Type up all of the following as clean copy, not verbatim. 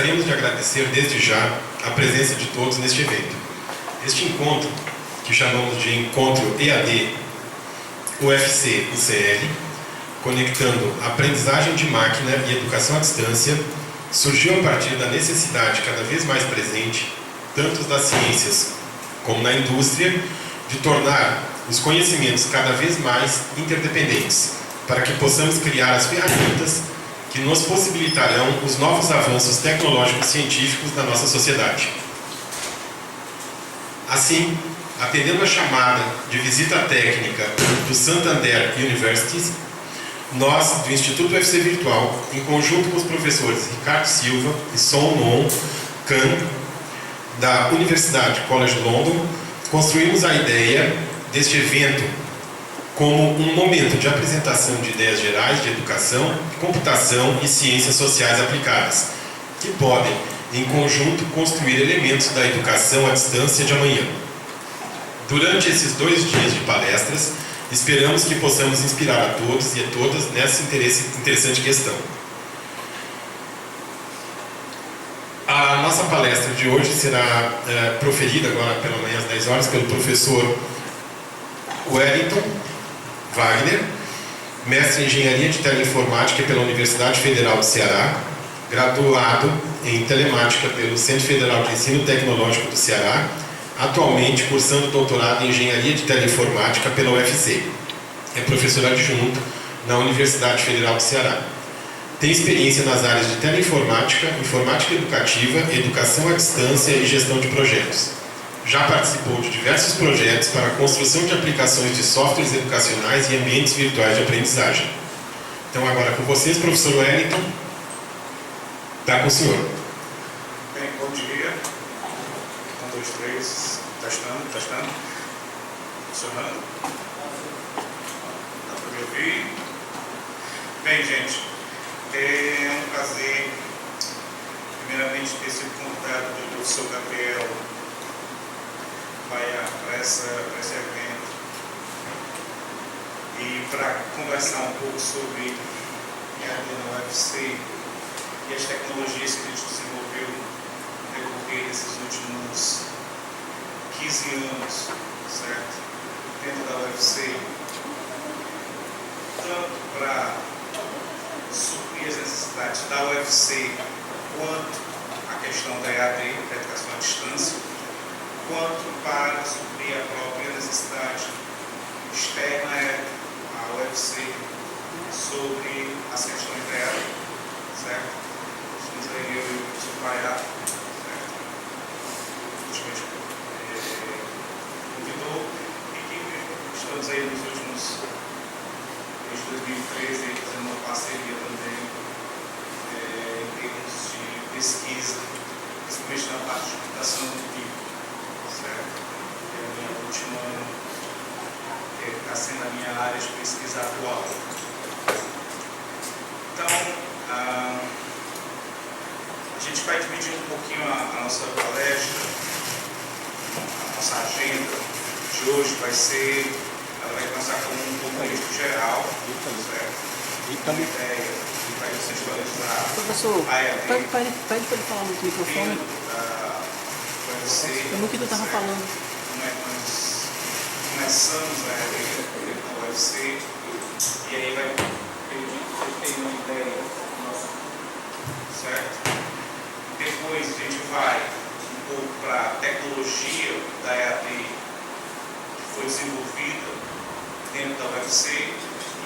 gostaríamos de agradecer desde já a presença de todos neste evento. Este encontro, que chamamos de Encontro EAD UFC-UCL, conectando a aprendizagem de máquina e educação à distância, surgiu a partir da necessidade cada vez mais presente, tanto das ciências como na indústria, de tornar os conhecimentos cada vez mais interdependentes, para que possamos criar as ferramentas que nos possibilitarão os novos avanços tecnológicos científicos da nossa sociedade. Assim, atendendo a chamada de visita técnica do Santander University, nós, do Instituto UFC Virtual, em conjunto com os professores Ricardo Silva e Son Non Khan, da Universidade College London, construímos a ideia deste evento como um momento de apresentação de ideias gerais de educação, computação e ciências sociais aplicadas, que podem, em conjunto, construir elementos da educação à distância de amanhã. Durante esses 2 dias de palestras, esperamos que possamos inspirar a todos e a todas nessa interessante questão. A nossa palestra de hoje será proferida agora pela manhã às 10 horas pelo professor Wellington Wagner, mestre em Engenharia de Teleinformática pela Universidade Federal do Ceará, graduado em Telemática pelo Centro Federal de Ensino Tecnológico do Ceará, atualmente cursando doutorado em Engenharia de Teleinformática pela UFC. É professor adjunto na Universidade Federal do Ceará. Tem experiência nas áreas de teleinformática, informática educativa, educação à distância e gestão de projetos. Já participou de diversos projetos para a construção de aplicações de softwares educacionais e ambientes virtuais de aprendizagem. Então, agora com vocês, professor Wellington, está com o senhor. Bem, bom dia. 1, 2, 3, testando. Funcionando? Dá para me ouvir? Bem, gente, é um prazer, primeiramente, ter sido convidado pelo professor Gabriel para esse evento e para conversar um pouco sobre EAD na UFC e as tecnologias que a gente desenvolveu no decorrer desses últimos 15 anos, certo? Dentro da UFC, tanto para suprir as necessidades da UFC, quanto a questão da EAD, da educação à distância, quanto para suprir a própria necessidade externa à UFC sobre as questões da EAD, certo? Estamos aí, eu e o professor Paiá, certo? Ultimamente convidou e que estamos aí nos últimos, desde 2013, fazendo uma parceria também em termos de pesquisa, principalmente na parte de computação cognitivo. Certo? É a minha última, está sendo a minha área de pesquisa atual. Então, a gente vai dividir um pouquinho a nossa palestra, a nossa agenda de hoje ela vai começar com um contexto geral, certo? Uma ideia que vai contextualizar professor, a EAD. pede para ele falar no microfone. Eu nunca estava falando. Como é que nós começamos a EAD na UFC, e aí vai permitir que você tenha uma ideia nossa, certo? Depois a gente vai um pouco para a tecnologia da EAD que foi desenvolvida dentro da UFC,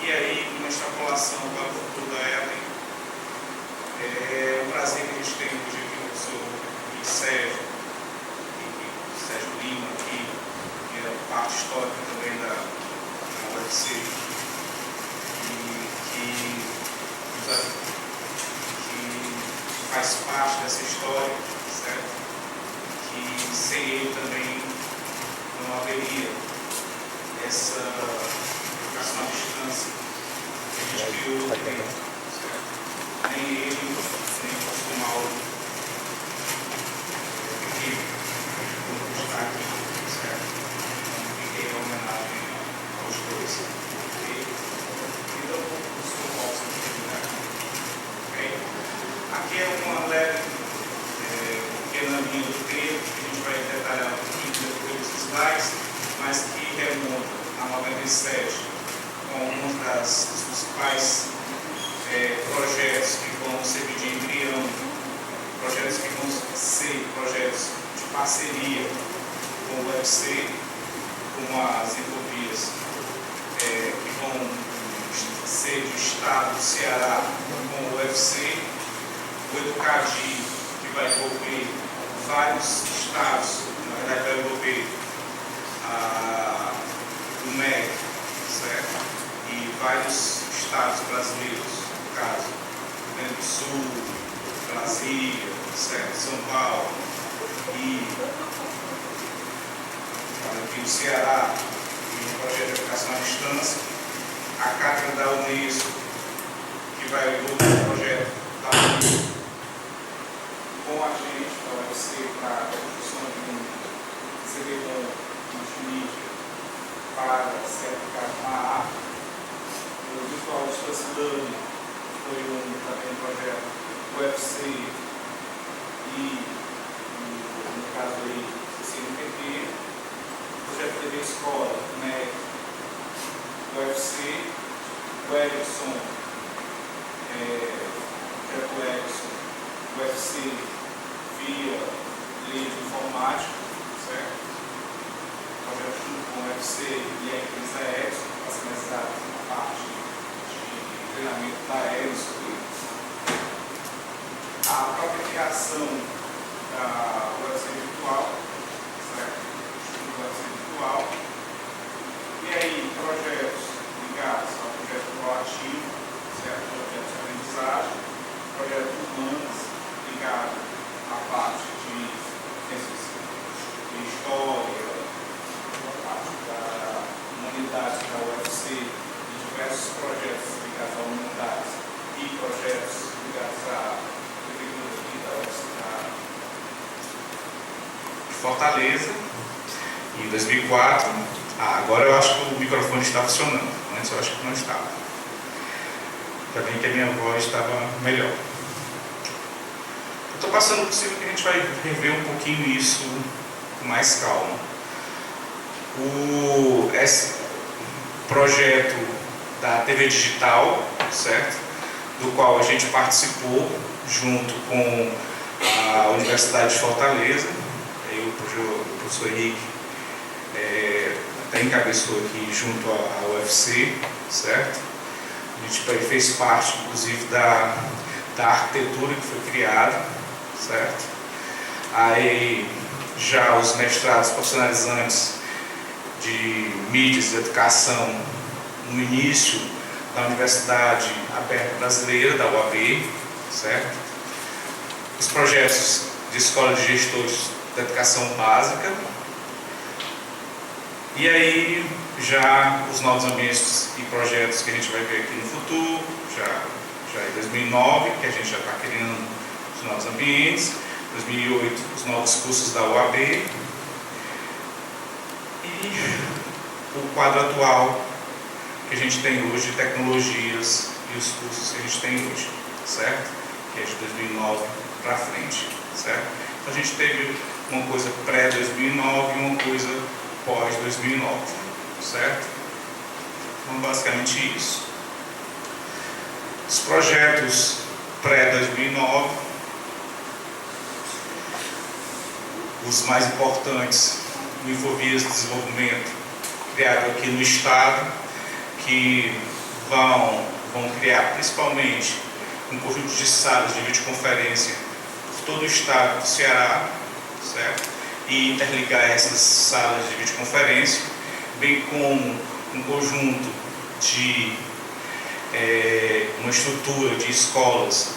e aí uma extrapolação para o futuro da EAD. É um prazer que a gente tem hoje aqui o professor Sérgio Lima, que é parte histórica também da UFC, que faz parte dessa história, certo? Que sem ele também não haveria essa educação à distância que a gente criou também, certo? Nem ele, nem o professor Mauro está aqui, certo? Então, fiquei em homenagem aos dois. Então, o professor Mauro sempre aqui. Aqui é uma leve 97, com um dos principais projetos que vão servir de embrião, projetos que vão ser projetos de parceria com o UFC, com as envolvidas que vão ser do Estado do Ceará com o UFC, o Educadi, que vai envolver vários estados, na verdade vai envolver o MEC, certo? E vários estados brasileiros, no caso, Rio Grande do Sul, Brasília, certo? São Paulo e aqui do Ceará, e um projeto de educação à distância, a Cátedra da Unesco, que vai envolver o projeto da Unesco com a gente, da UFC, para a construção de um CD-ROM multimídia para ser aplicado na arte. O Virtual Distance Learning foi também um projeto do UFC e, no caso aí, CNPq, o projeto TV Escola, MEC, o UFC, o Ericsson, o Ericsson, o UFC via lei de informática, certo? O projeto junto com o UFC e a empresa Ericsson, especializada na parte de treinamento da Ericsson. A própria criação da UFC virtual, certo? O UFC virtual. E aí, projetos ligados ao projeto proativo, certo? Projetos de aprendizagem, projeto humanos ligado à parte de ciências de história, a parte da humanidade da UFC, e diversos projetos ligados a humanidades e projetos ligados à prefeitura aqui da universidade de Fortaleza, em 2004. Agora eu acho que o microfone está funcionando. Antes eu acho que não estava. Ainda bem que a minha voz estava melhor. Eu estou passando por cima que a gente vai rever um pouquinho isso com mais calma. Esse projeto da TV Digital, certo? Do qual a gente participou junto com a Universidade de Fortaleza. Aí o professor Henrique até encabeçou aqui junto à UFC, certo? A gente fez parte, inclusive, da arquitetura que foi criada, certo? Aí já os mestrados profissionalizantes de mídias e educação no início da Universidade Aberta Brasileira, da UAB, certo? Os projetos de Escola de Gestores da Educação Básica. E aí, já os novos ambientes e projetos que a gente vai ver aqui no futuro, já em 2009, que a gente já está criando os novos ambientes, 2008, os novos cursos da UAB, e o quadro atual que a gente tem hoje de tecnologias e os cursos que a gente tem hoje, certo? Que é de 2009 para frente, certo? Então a gente teve uma coisa pré-2009 e uma coisa pós-2009, certo? Então, basicamente isso. Os projetos pré-2009, os mais importantes, envolviam esse desenvolvimento criado aqui no Estado, que vão criar principalmente um conjunto de salas de videoconferência por todo o Estado do Ceará, certo? E interligar essas salas de videoconferência, bem como um conjunto de uma estrutura de escolas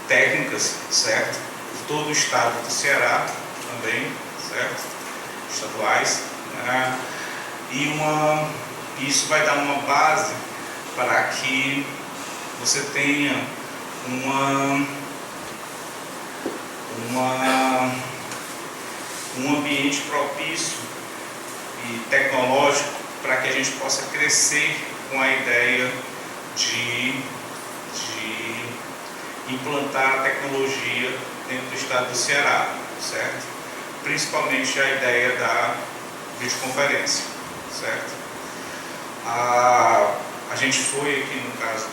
técnicas, certo? Por todo o Estado do Ceará também, certo? Estaduais, né? E isso vai dar uma base para que você tenha um ambiente propício e tecnológico para que a gente possa crescer com a ideia de implantar a tecnologia dentro do estado do Ceará, certo? Principalmente a ideia da videoconferência, certo? A gente foi aqui no caso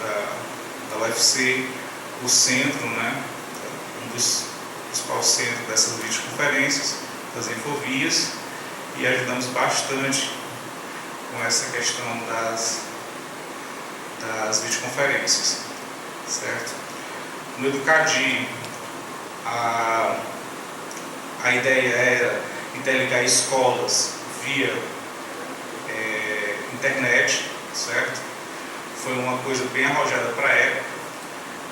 da UFC, o centro, né, um dos principais centros dessas videoconferências, das Infovias, e ajudamos bastante com essa questão das videoconferências, certo? No Educadi, a ideia era interligar escolas via internet, certo? Foi uma coisa bem arrojada para a época.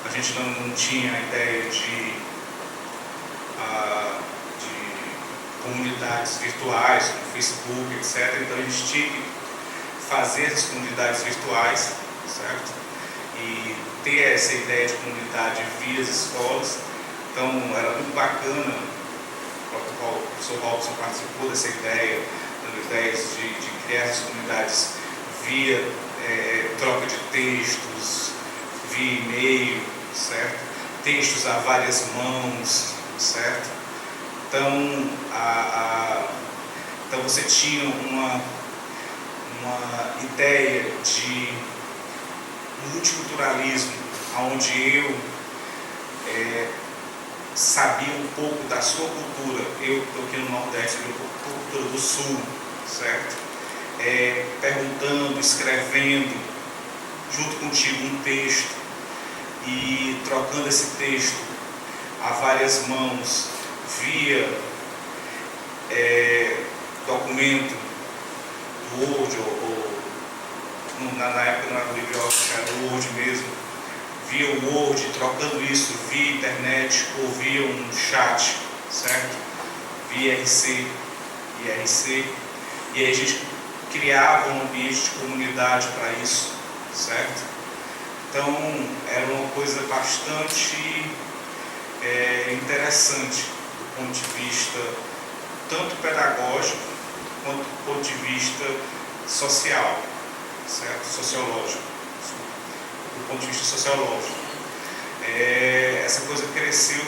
A gente não tinha a ideia de comunidades virtuais, como Facebook, etc. Então a gente tinha que fazer essas comunidades virtuais, certo? E ter essa ideia de comunidade via as escolas. Então era muito bacana, o professor Robson participou dessa ideia, dando ideias de criar essas comunidades via troca de textos, via e-mail, certo? Textos a várias mãos, certo? Então, então você tinha uma ideia de multiculturalismo, onde eu sabia um pouco da sua cultura. Eu estou aqui no Nordeste, eu estou com a cultura do Sul, certo? Perguntando, escrevendo junto contigo um texto e trocando esse texto a várias mãos via documento do Word, ou na época não era o LibreOffice, era o Word mesmo, via o Word, trocando isso via internet ou via um chat, certo? Via IRC, e aí a gente criava um ambiente de comunidade para isso, certo? Então era uma coisa bastante interessante do ponto de vista tanto pedagógico quanto do ponto de vista social, certo? Sociológico, do ponto de vista sociológico. Essa coisa cresceu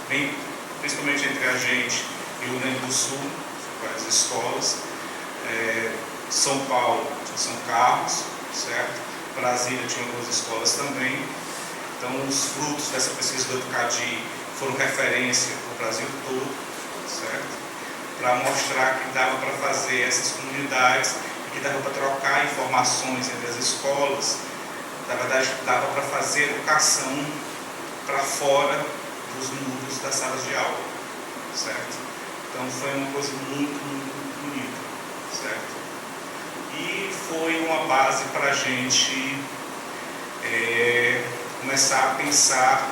bem, principalmente entre a gente e o Rio Grande do Sul, várias escolas. São Paulo tinha São Carlos, certo? Brasília tinha algumas escolas também. Então os frutos dessa pesquisa do Educadi foram referência para o Brasil todo, certo? Para mostrar que dava para fazer essas comunidades e que dava para trocar informações entre as escolas. Na verdade, dava para fazer educação para fora dos muros das salas de aula, certo? Então foi uma coisa muito, muito bonita, certo? E foi uma base para a gente começar a pensar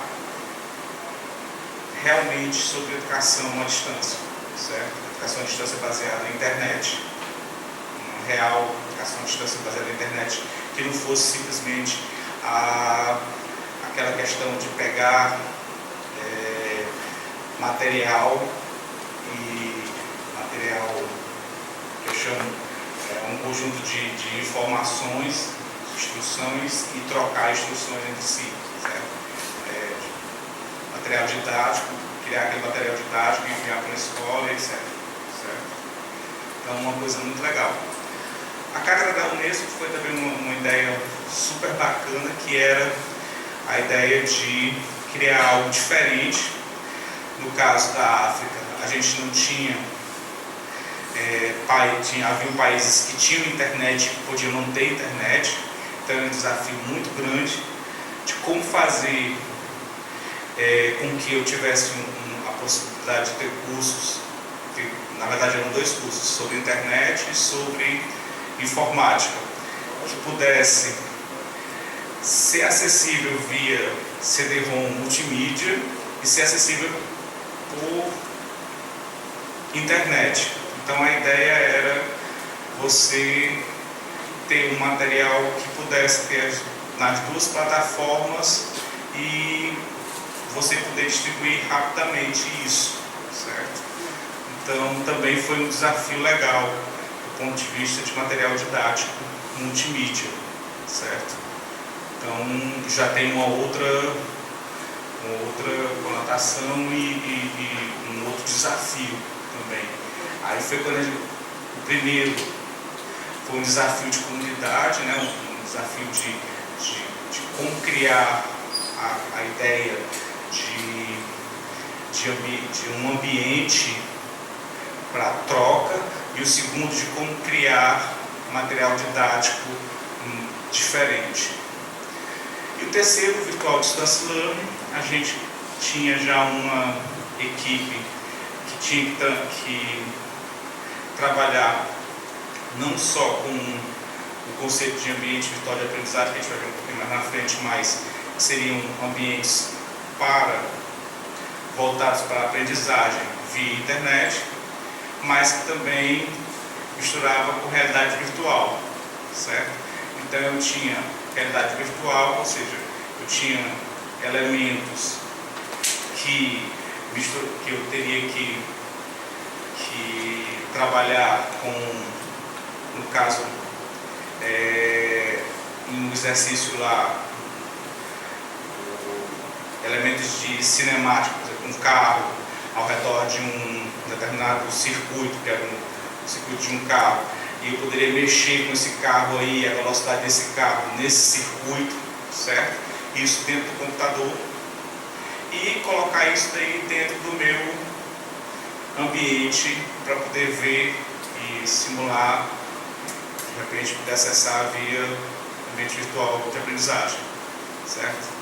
realmente sobre educação à distância, certo? Educação à distância baseada na internet, uma real educação à distância baseada na internet, que não fosse simplesmente aquela questão de pegar material que eu chamo um conjunto de informações, instruções e trocar instruções entre si, certo? Material didático, criar aquele material didático e enviar para a escola, etc. Certo? Então, uma coisa muito legal. A Cátedra da Unesco foi também uma ideia super bacana, que era a ideia de criar algo diferente. No caso da África, a gente não tinha, havia países que tinham internet e podiam não ter internet, então era um desafio muito grande de como fazer com que eu tivesse a possibilidade de ter cursos, na verdade eram 2 cursos, sobre internet e sobre informática, que pudesse ser acessível via CD-ROM multimídia e ser acessível por internet. Então a ideia era você ter um material que pudesse ter nas 2 plataformas e você poder distribuir rapidamente isso, certo? Então também foi um desafio legal do ponto de vista de material didático multimídia, certo? Então já tem uma outra conotação e um outro desafio também. Aí foi quando O primeiro foi um desafio de comunidade, né? Um desafio de como criar a ideia de um ambiente para troca, e o segundo de como criar material didático diferente. E o terceiro, o Virtual Distance Learning, a gente tinha já uma equipe que tinha que trabalhar não só com o conceito de ambiente virtual de aprendizagem, que a gente vai ver um pouquinho mais na frente, mas que seriam ambientes voltados para a aprendizagem via internet, mas que também misturava com realidade virtual, certo? Então eu tinha realidade virtual, ou seja, eu tinha elementos que eu teria que trabalhar com, no caso, em um exercício lá, elementos de cinemática, por exemplo, um carro ao redor de um determinado circuito, que era um circuito de um carro, e eu poderia mexer com esse carro aí, a velocidade desse carro nesse circuito, certo? Isso dentro do computador, e colocar isso daí dentro do meu ambiente para poder ver e simular, de repente poder acessar via ambiente virtual de aprendizagem, certo?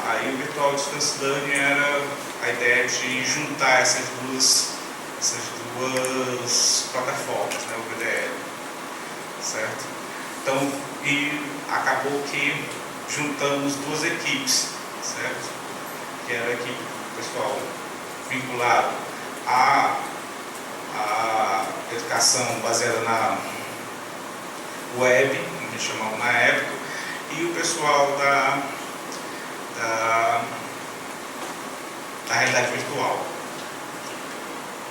Aí o Virtual Distance Learning era a ideia de juntar essas duas plataformas, né, o VDL, certo? Então, e acabou que juntamos duas equipes, certo? Que era a equipe do pessoal vinculado à educação baseada na web, como a gente chamava na época, e o pessoal da realidade virtual.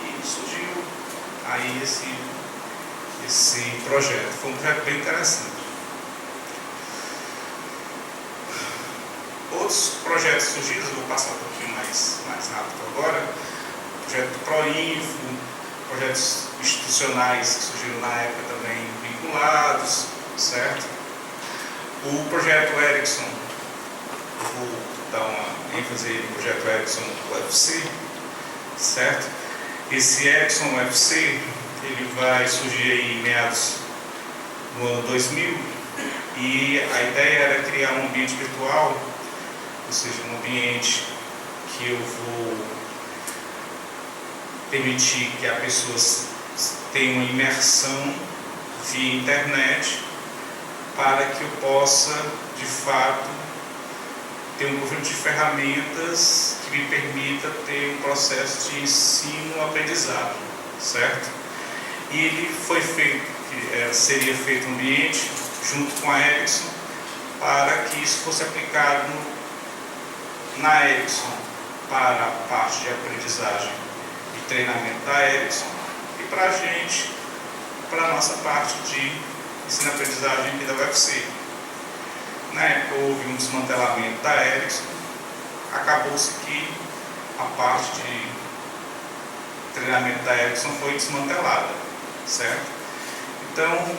E surgiu aí esse projeto. Foi um projeto bem interessante. Outros projetos surgidos, eu vou passar um pouquinho mais rápido agora. O projeto do Proinfo, projetos institucionais que surgiram na época também vinculados, certo? O projeto Ericsson, eu vou dar uma ênfase aí no projeto Ericsson UFC, certo? Esse Ericsson UFC, ele vai surgir aí em meados do ano 2000, e a ideia era criar um ambiente virtual, ou seja, um ambiente que eu vou permitir que a pessoa tenha uma imersão via internet, para que eu possa, de fato, ter um conjunto de ferramentas que me permita ter um processo de ensino-aprendizado, certo? E ele foi feito, seria feito um ambiente junto com a Ericsson, para que isso fosse aplicado na Ericsson para a parte de aprendizagem e treinamento da Ericsson, e para a gente, para a nossa parte de ensino-aprendizagem aqui da UFC. Na época houve um desmantelamento da Ericsson, acabou-se que a parte de treinamento da Ericsson foi desmantelada, certo? Então,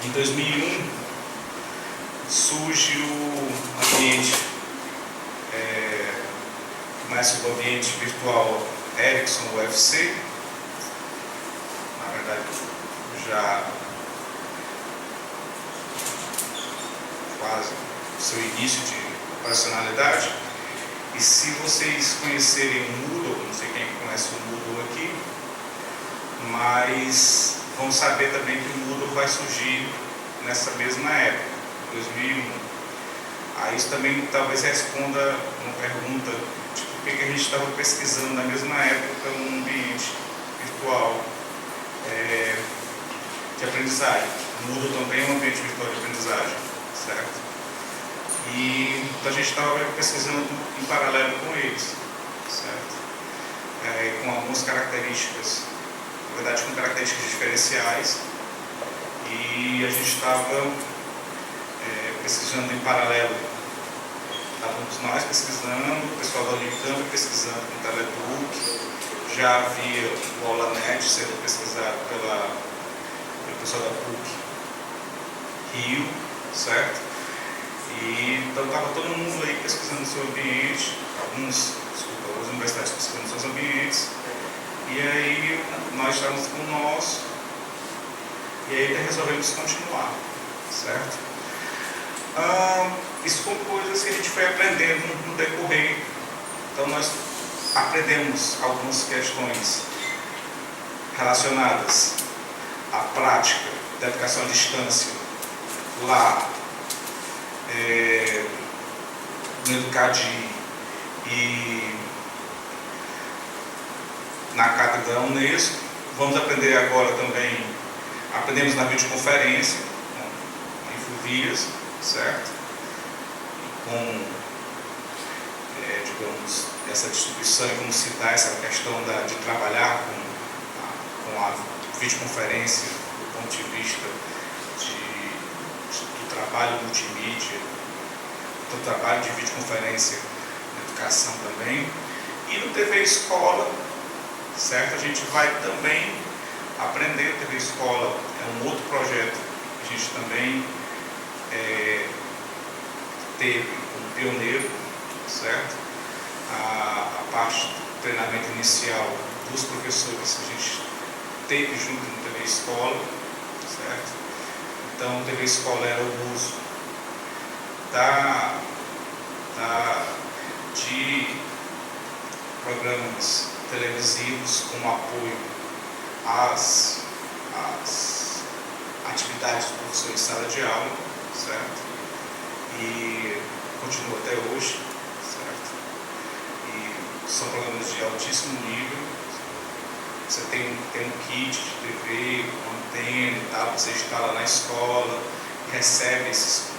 em 2001, surge o ambiente, começa o ambiente virtual Ericsson UFC, na verdade já quase o seu início de operacionalidade. E se vocês conhecerem o Moodle, não sei quem conhece o Moodle aqui, mas vão saber também que o Moodle vai surgir nessa mesma época, 2001. Aí isso também talvez responda uma pergunta de por que a gente estava pesquisando na mesma época um ambiente virtual de aprendizagem. O Moodle também é um ambiente virtual de aprendizagem, certo? E então a gente estava pesquisando em paralelo com eles, certo? Com algumas características, na verdade com características diferenciais, e a gente estava pesquisando em paralelo, estávamos nós pesquisando, o pessoal da Unicamp pesquisando com o Telebook, já havia o AulaNet sendo pesquisado pelo pessoal da PUC Rio, certo? E então estava todo mundo aí pesquisando o seu ambiente, algumas universidades pesquisando seus ambientes, e aí nós estávamos com o nosso, e aí resolvemos continuar, certo? Isso são coisas que a gente foi aprendendo no decorrer. Então nós aprendemos algumas questões relacionadas à prática da educação à distância lá no Educadi e na cátedra da Unesco. Vamos aprender agora também, aprendemos na videoconferência, em Infovias, certo? Com, digamos, essa distribuição e como se dá essa questão de trabalhar com a videoconferência do ponto de vista do trabalho multimídia, do trabalho de videoconferência na educação também. E no TV Escola, certo? A gente vai também aprender. A TV Escola é um outro projeto que a gente também teve como pioneiro, certo? A parte do treinamento inicial dos professores que a gente teve junto no TV Escola, certo? Então, o TV Escola era o uso de programas televisivos com apoio às atividades do professor em sala de aula, certo? E continua até hoje, certo? E são programas de altíssimo nível. Você tem um kit de TV, uma antena e tal, você instala na escola, recebe esse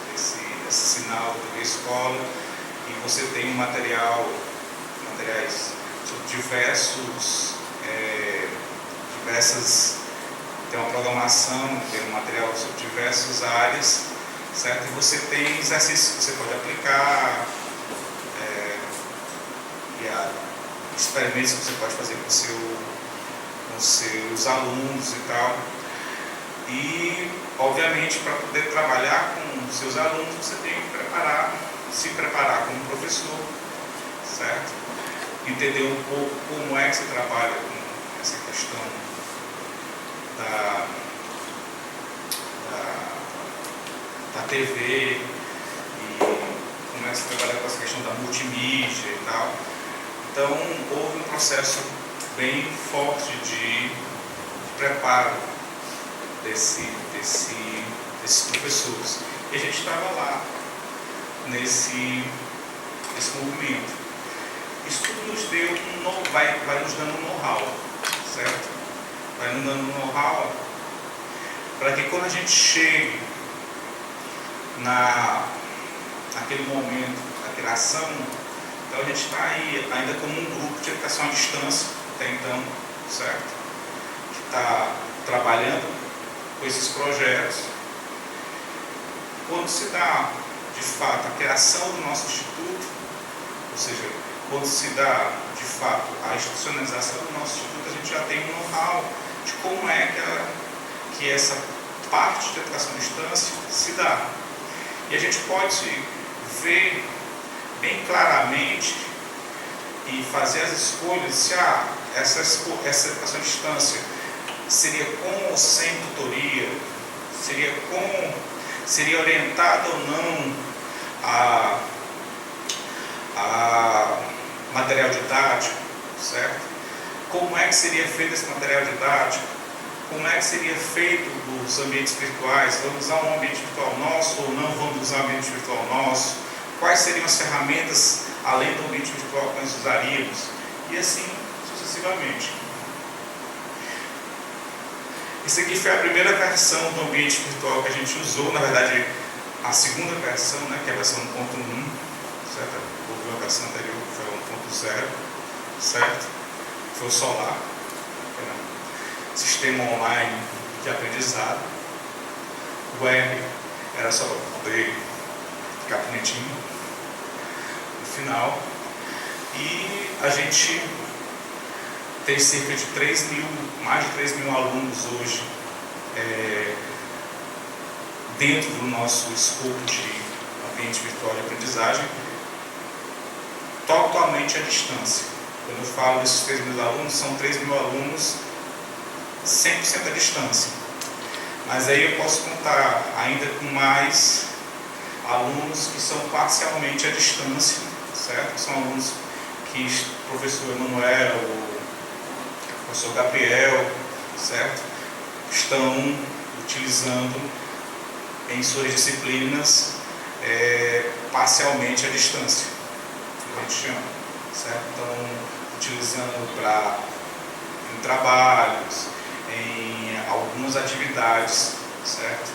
sinal da TV Escola, e você tem materiais sobre tem uma programação, tem um material sobre diversas áreas, certo? E você tem exercícios que você pode aplicar, experimentos que você pode fazer com seus alunos e tal. E, obviamente, para poder trabalhar com seus alunos, você tem que se preparar como professor, certo? Entender um pouco como é que você trabalha com essa questão da TV e como é que você trabalha com essa questão da multimídia e tal. Então, houve um processo bem forte de preparo desses professores. E a gente estava lá nesse movimento. Isso tudo nos deu vai nos dando um know-how, certo? Vai nos dando um know-how para que quando a gente chegue naquele momento da criação, então a gente está aí ainda como um grupo de educação à distância, até então, certo? Que está trabalhando com esses projetos. Quando se dá, de fato, a criação do nosso instituto, ou seja, quando se dá, de fato, a institucionalização do nosso instituto, a gente já tem um know-how de como é que essa parte de educação à distância se dá. E a gente pode ver bem claramente e fazer as escolhas se essa educação à distância seria com ou sem tutoria, seria orientada ou não a material didático, certo? Como é que seria feito esse material didático? Como é que seria feito os ambientes virtuais? Vamos usar um ambiente virtual nosso ou não vamos usar um ambiente virtual nosso? Quais seriam as ferramentas, além do ambiente virtual, que nós usaríamos? E assim sucessivamente. Isso aqui foi a primeira versão do ambiente virtual que a gente usou, na verdade, a segunda versão, né, que é a versão 1.1, certo? Houve uma versão anterior que foi a 1.0, certo? Foi o Solar, sistema online de aprendizado. Web era só poder ficar bonitinho no final. E a gente tem cerca de mais de 3 mil alunos hoje dentro do nosso escopo de ambiente virtual de aprendizagem, totalmente à distância. Quando eu falo desses 3 mil alunos, são 3 mil alunos 100% à distância. Mas aí eu posso contar ainda com mais alunos que são parcialmente à distância, certo? São alunos que o professor Emanuel, o professor Gabriel, certo? Estão utilizando em suas disciplinas parcialmente à distância, que a gente chama, certo? Então, utilizando em trabalhos, em algumas atividades, certo?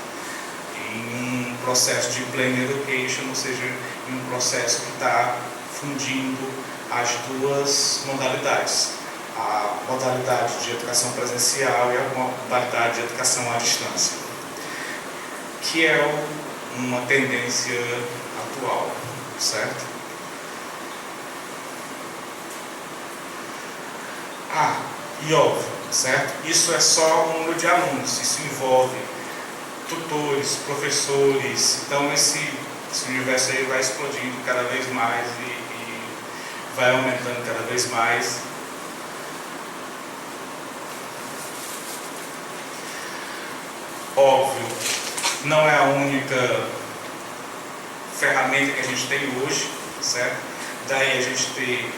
Em um processo de blended education, ou seja, em um processo que está fundindo as duas modalidades, a modalidade de educação presencial e a modalidade de educação à distância, que é uma tendência atual, certo? E óbvio, certo? Isso é só o número de alunos, isso envolve tutores, professores, então esse universo aí vai explodindo cada vez mais e vai aumentando cada vez mais. Óbvio, não é a única ferramenta que a gente tem hoje, certo? Daí a gente ter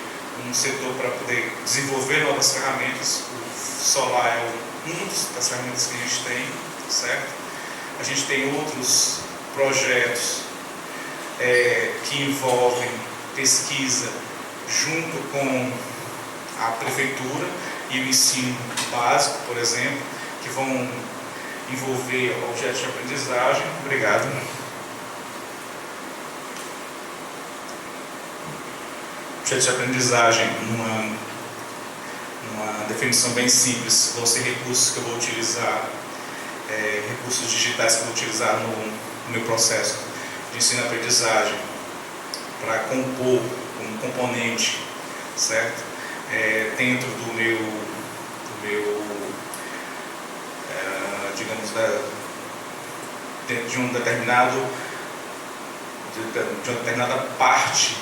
um setor para poder desenvolver novas ferramentas. O Solar é uma das ferramentas que a gente tem, certo? A gente tem outros projetos que envolvem pesquisa junto com a prefeitura e o ensino básico, por exemplo, que vão envolver objetos de aprendizagem. Obrigado. Objetos de aprendizagem, numa definição bem simples, vão ser recursos que eu vou utilizar, recursos digitais que eu vou utilizar no meu processo de ensino-aprendizagem para compor um componente, certo? Dentro do meu digamos, dentro de uma determinada parte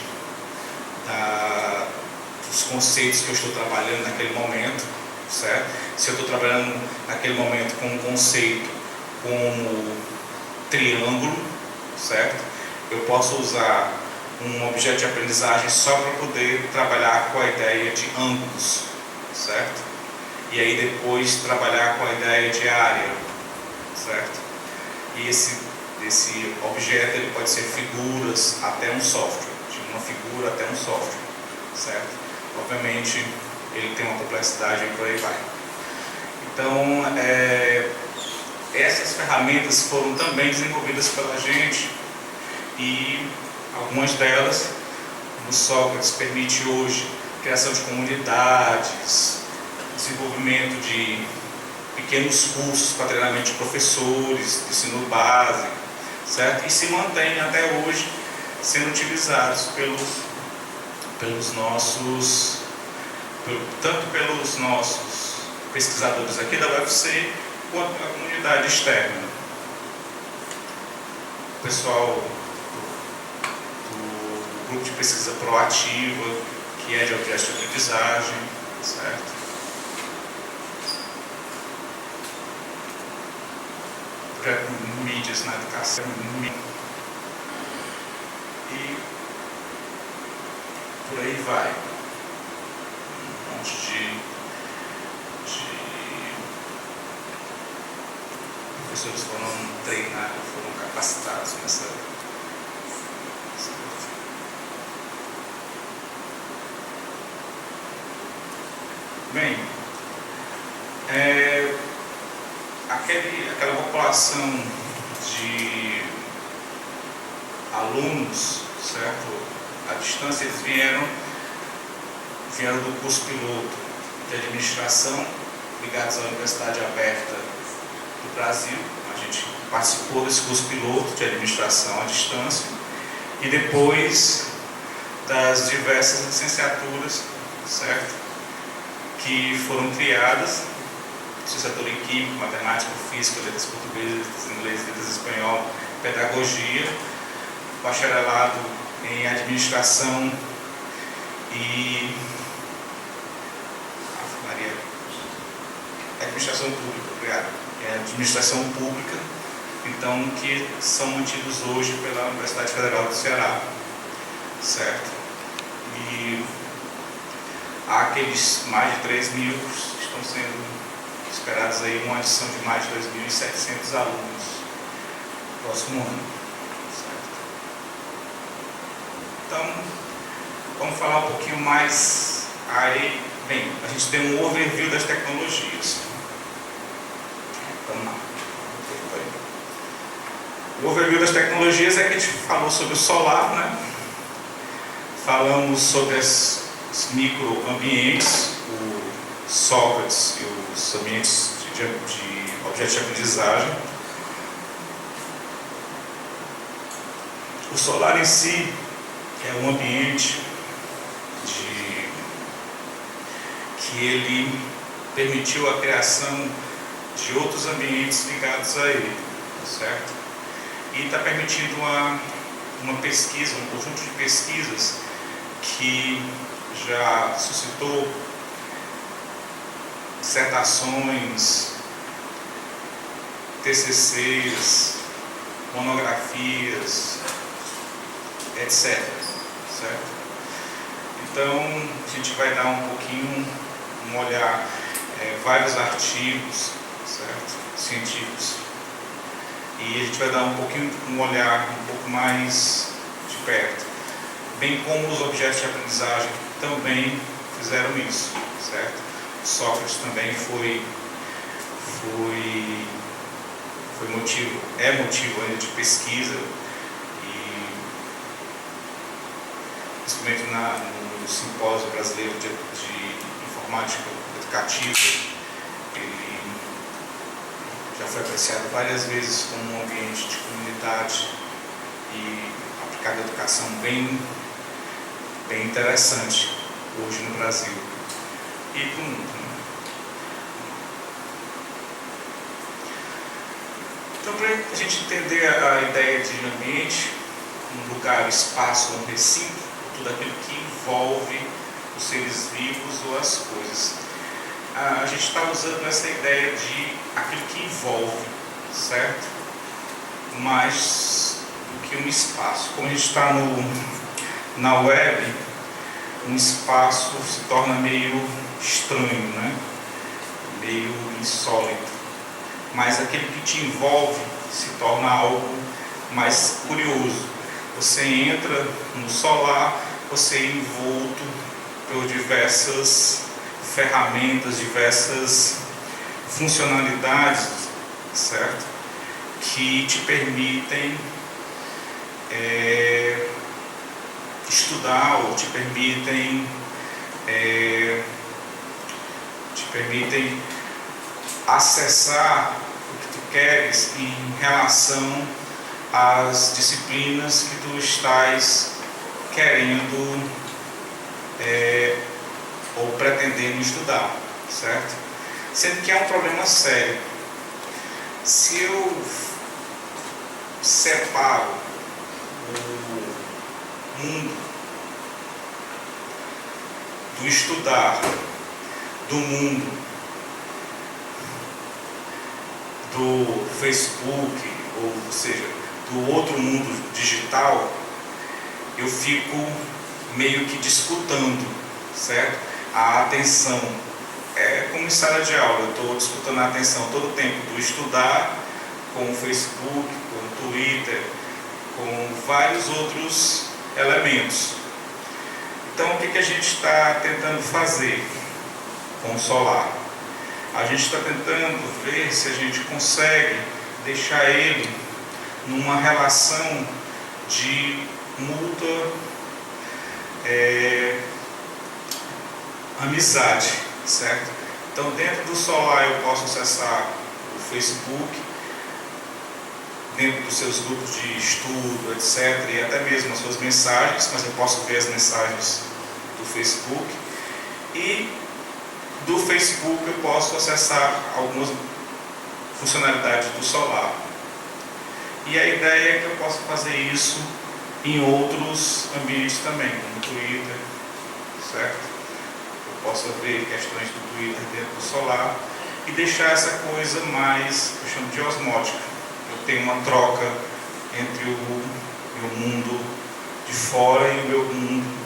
dos conceitos que eu estou trabalhando naquele momento, certo? Se eu estou trabalhando naquele momento com um conceito como triângulo, certo? Eu posso usar um objeto de aprendizagem só para poder trabalhar com a ideia de ângulos, certo? E aí depois trabalhar com a ideia de área, certo? E esse objeto ele pode ser figuras até um software, de uma figura até um software, certo? Obviamente ele tem uma complexidade e por aí vai. Então, essas ferramentas foram também desenvolvidas pela gente e algumas delas, o Sócrates permite hoje criação de comunidades, desenvolvimento de pequenos cursos para treinamento de professores, de ensino básico, certo? E se mantém até hoje sendo utilizados tanto pelos nossos pesquisadores aqui da UFC, quanto pela comunidade externa. O pessoal do grupo de pesquisa proativa, que é de objetos de aprendizagem, certo? Projeto mídias na educação e por aí vai. Um monte de professores foram treinados, foram capacitados nessa. Bem, aquela população de alunos, certo? À distância, eles vieram do curso piloto de administração, ligados à Universidade Aberta do Brasil. A gente participou desse curso piloto de administração à distância e depois das diversas licenciaturas, certo? que foram criadas, licenciatura em Química, Matemática, Física, Letras Portuguesas, Letras Inglesas, Letras Espanhol, Pedagogia, bacharelado em Administração e Administração Pública, obrigado. Administração Pública, então, que são mantidos hoje pela Universidade Federal do Ceará, certo? E há aqueles mais de 3 mil que estão sendo esperados aí, uma adição de mais de 2.700 alunos no próximo ano, certo? Então, vamos falar um pouquinho mais aí. Bem, a gente tem um overview das tecnologias. Vamos lá. O overview das tecnologias é que a gente falou sobre o solar, né? Falamos sobre os microambientes, o Sócrates e os ambientes de objetos de aprendizagem. O solar em si é um ambiente que ele permitiu a criação de outros ambientes ligados a ele, certo? E está permitindo uma pesquisa, um conjunto de pesquisas que já suscitou dissertações, TCCs, monografias, etc. Certo? Então, a gente vai dar um pouquinho, um olhar, vários artigos, certo? Científicos. E a gente vai dar um olhar um pouco mais de perto. Bem como os objetos de aprendizagem também fizeram isso, certo? Sócrates também foi motivo ainda de pesquisa, e principalmente no Simpósio Brasileiro de Informática Educativa, ele já foi apreciado várias vezes como um ambiente de comunidade e aplicado à educação bem interessante hoje no Brasil e para o mundo. Então, para a gente entender a ideia de ambiente, um lugar, espaço, um recinto, tudo aquilo que envolve os seres vivos ou as coisas. A gente está usando essa ideia de aquilo que envolve, certo? Mais do que um espaço. Como a gente está na web, um espaço se torna meio estranho, né? Meio insólito. Mas aquele que te envolve se torna algo mais curioso. Você entra no solar, você é envolto por diversas ferramentas, diversas funcionalidades, certo? Que te permitem estudar ou te permitem acessar o que tu queres em relação às disciplinas que tu estás querendo ou pretendendo estudar, certo? Sendo que é um problema sério. Se eu separo o mundo do estudar do mundo do Facebook, ou seja, do outro mundo digital, eu fico meio que disputando, certo? A atenção. É como em sala de aula, eu estou disputando a atenção todo o tempo do estudar com o Facebook, com o Twitter, com vários outros elementos. Então, o que a gente está tentando fazer com o solar? A gente está tentando ver se a gente consegue deixar ele numa relação de mútua amizade, certo? Então, dentro do solar eu posso acessar o Facebook, dentro dos seus grupos de estudo, etc., e até mesmo as suas mensagens, mas eu posso ver as mensagens do Facebook. E do Facebook eu posso acessar algumas funcionalidades do Solar. E a ideia é que eu possa fazer isso em outros ambientes também, como o Twitter, certo? Eu posso ver questões do Twitter dentro do Solar e deixar essa coisa mais, eu chamo de osmótica. Eu tenho uma troca entre o meu mundo de fora e o meu mundo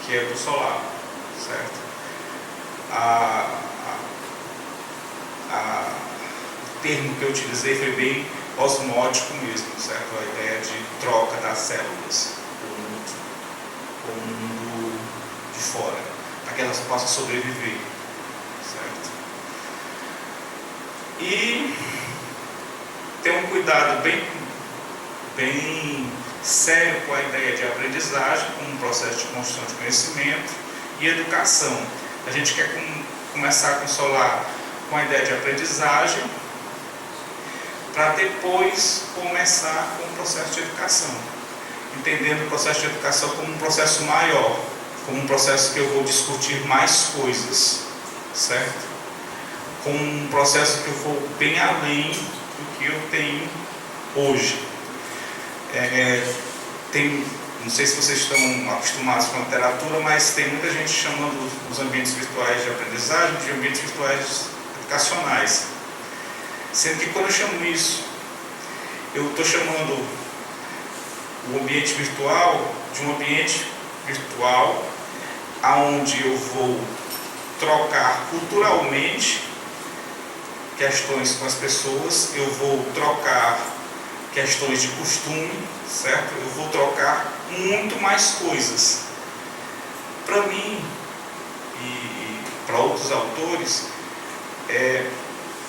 que é do Solar, certo? O termo que eu utilizei foi bem osmótico mesmo, certo? A ideia de troca das células com o mundo de fora, para que elas possam sobreviver, certo? E ter um cuidado bem sério com a ideia de aprendizagem, como um processo de construção de conhecimento e educação. A gente quer começar com o Solar com a ideia de aprendizagem, para depois começar com o processo de educação, entendendo o processo de educação como um processo maior, como um processo que eu vou discutir mais coisas, certo? Como um processo que eu vou bem além do que eu tenho hoje. Não sei se vocês estão acostumados com a literatura, mas tem muita gente chamando os ambientes virtuais de aprendizagem de ambientes virtuais educacionais. Sendo que quando eu chamo isso, eu estou chamando o ambiente virtual de um ambiente virtual onde eu vou trocar culturalmente questões com as pessoas, eu vou trocar questões de costume, certo? Eu vou trocar muito mais coisas. Para mim e para outros autores,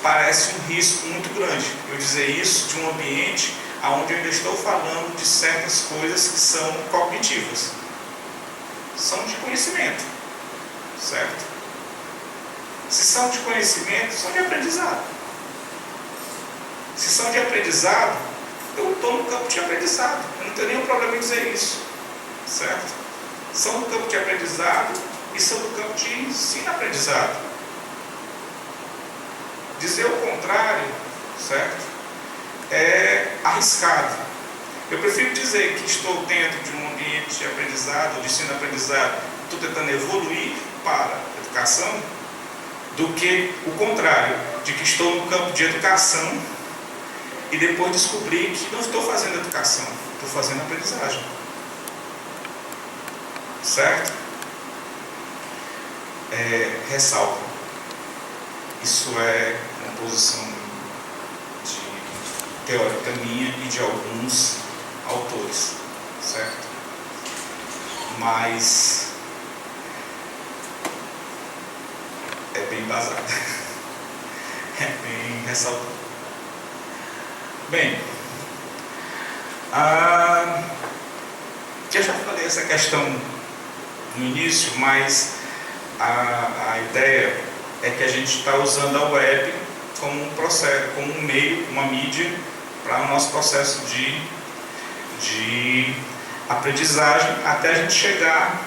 parece um risco muito grande eu dizer isso de um ambiente onde eu ainda estou falando de certas coisas que são cognitivas, são de conhecimento, certo? Se são de conhecimento, são de aprendizado. Se são de aprendizado, eu estou no campo de aprendizado, eu não tenho nenhum problema em dizer isso, certo? São do campo de aprendizado e são do campo de ensino-aprendizado. Dizer o contrário, certo, é arriscado. Eu prefiro dizer que estou dentro de um ambiente de aprendizado, de ensino-aprendizado, estou tentando evoluir para a educação, do que o contrário, de que estou no campo de educação e depois descobrir que não estou fazendo educação, estou fazendo aprendizagem. Certo? Ressalvo. Isso é uma posição teórica minha e de alguns autores, certo? Mas é bem embasada, é bem ressaltada. Bem, eu já falei essa questão no início, mas a ideia é que a gente está usando a web como um processo, como um meio, uma mídia para o nosso processo de aprendizagem, até a gente chegar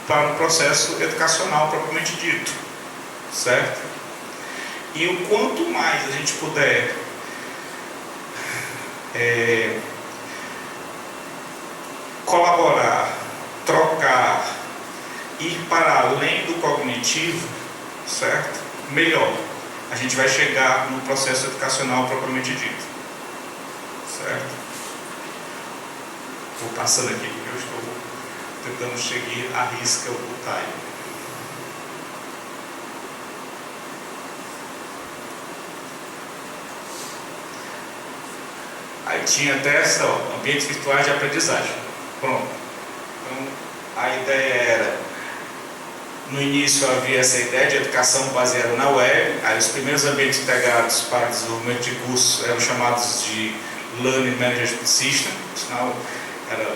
para um processo educacional propriamente dito, certo? E o quanto mais a gente puder colaborar, trocar, ir para além do cognitivo, certo? Melhor. A gente vai chegar no processo educacional propriamente dito, certo? Vou passando aqui porque eu estou tentando seguir à risca o time. Aí tinha até essa, ambientes virtuais de aprendizagem. Pronto. Então, a ideia era, no início havia essa ideia de educação baseada na web. Aí os primeiros ambientes integrados para desenvolvimento de cursos eram chamados de Learning Management System, sinal era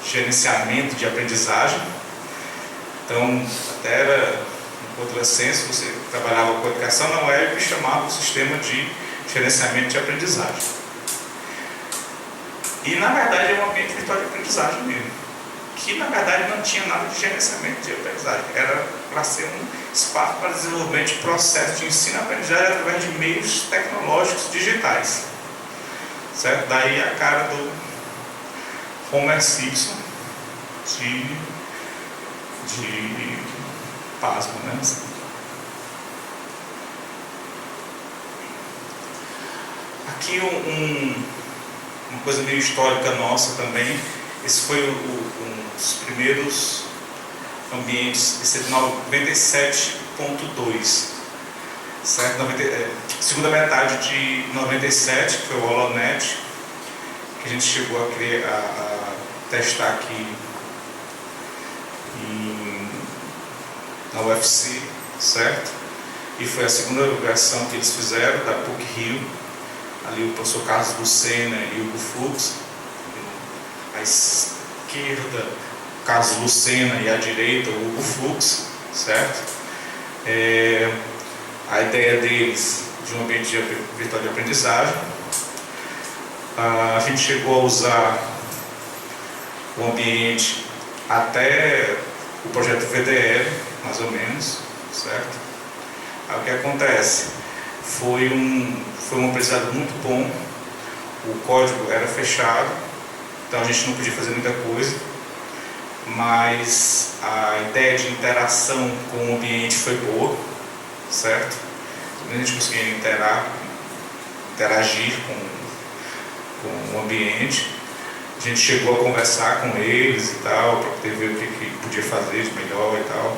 gerenciamento de aprendizagem. Então, até era no contrassenso, você trabalhava com educação na web e chamava o sistema de gerenciamento de aprendizagem. E na verdade é um ambiente virtual de aprendizagem mesmo, que na verdade não tinha nada de gerenciamento de aprendizagem, era para ser um espaço para desenvolvimento de processos de ensino-aprendizagem através de meios tecnológicos digitais, certo? Daí a cara do Homer Simpson de pasmo, né? Aqui uma coisa meio histórica nossa também. Esse foi um dos primeiros ambientes, esse é de 97.2, certo? Segunda metade de 97, que foi o Holonet, que a gente chegou a testar aqui na UFC, certo? E foi a segunda versão que eles fizeram da PUC-Rio, ali o professor Carlos Lucena e o Hugo Fux. À esquerda, Carlos Lucena, e à direita, o Hugo Fux, certo? A ideia deles de um ambiente virtual de aprendizagem. A gente chegou a usar o ambiente até o projeto VDL, mais ou menos, certo? Aí o que acontece? Foi um aprendizado muito bom, o código era fechado, então a gente não podia fazer muita coisa, mas a ideia de interação com o ambiente foi boa, certo? A gente conseguia interagir com o ambiente. A gente chegou a conversar com eles e tal, para poder ver o que podia fazer de melhor e tal.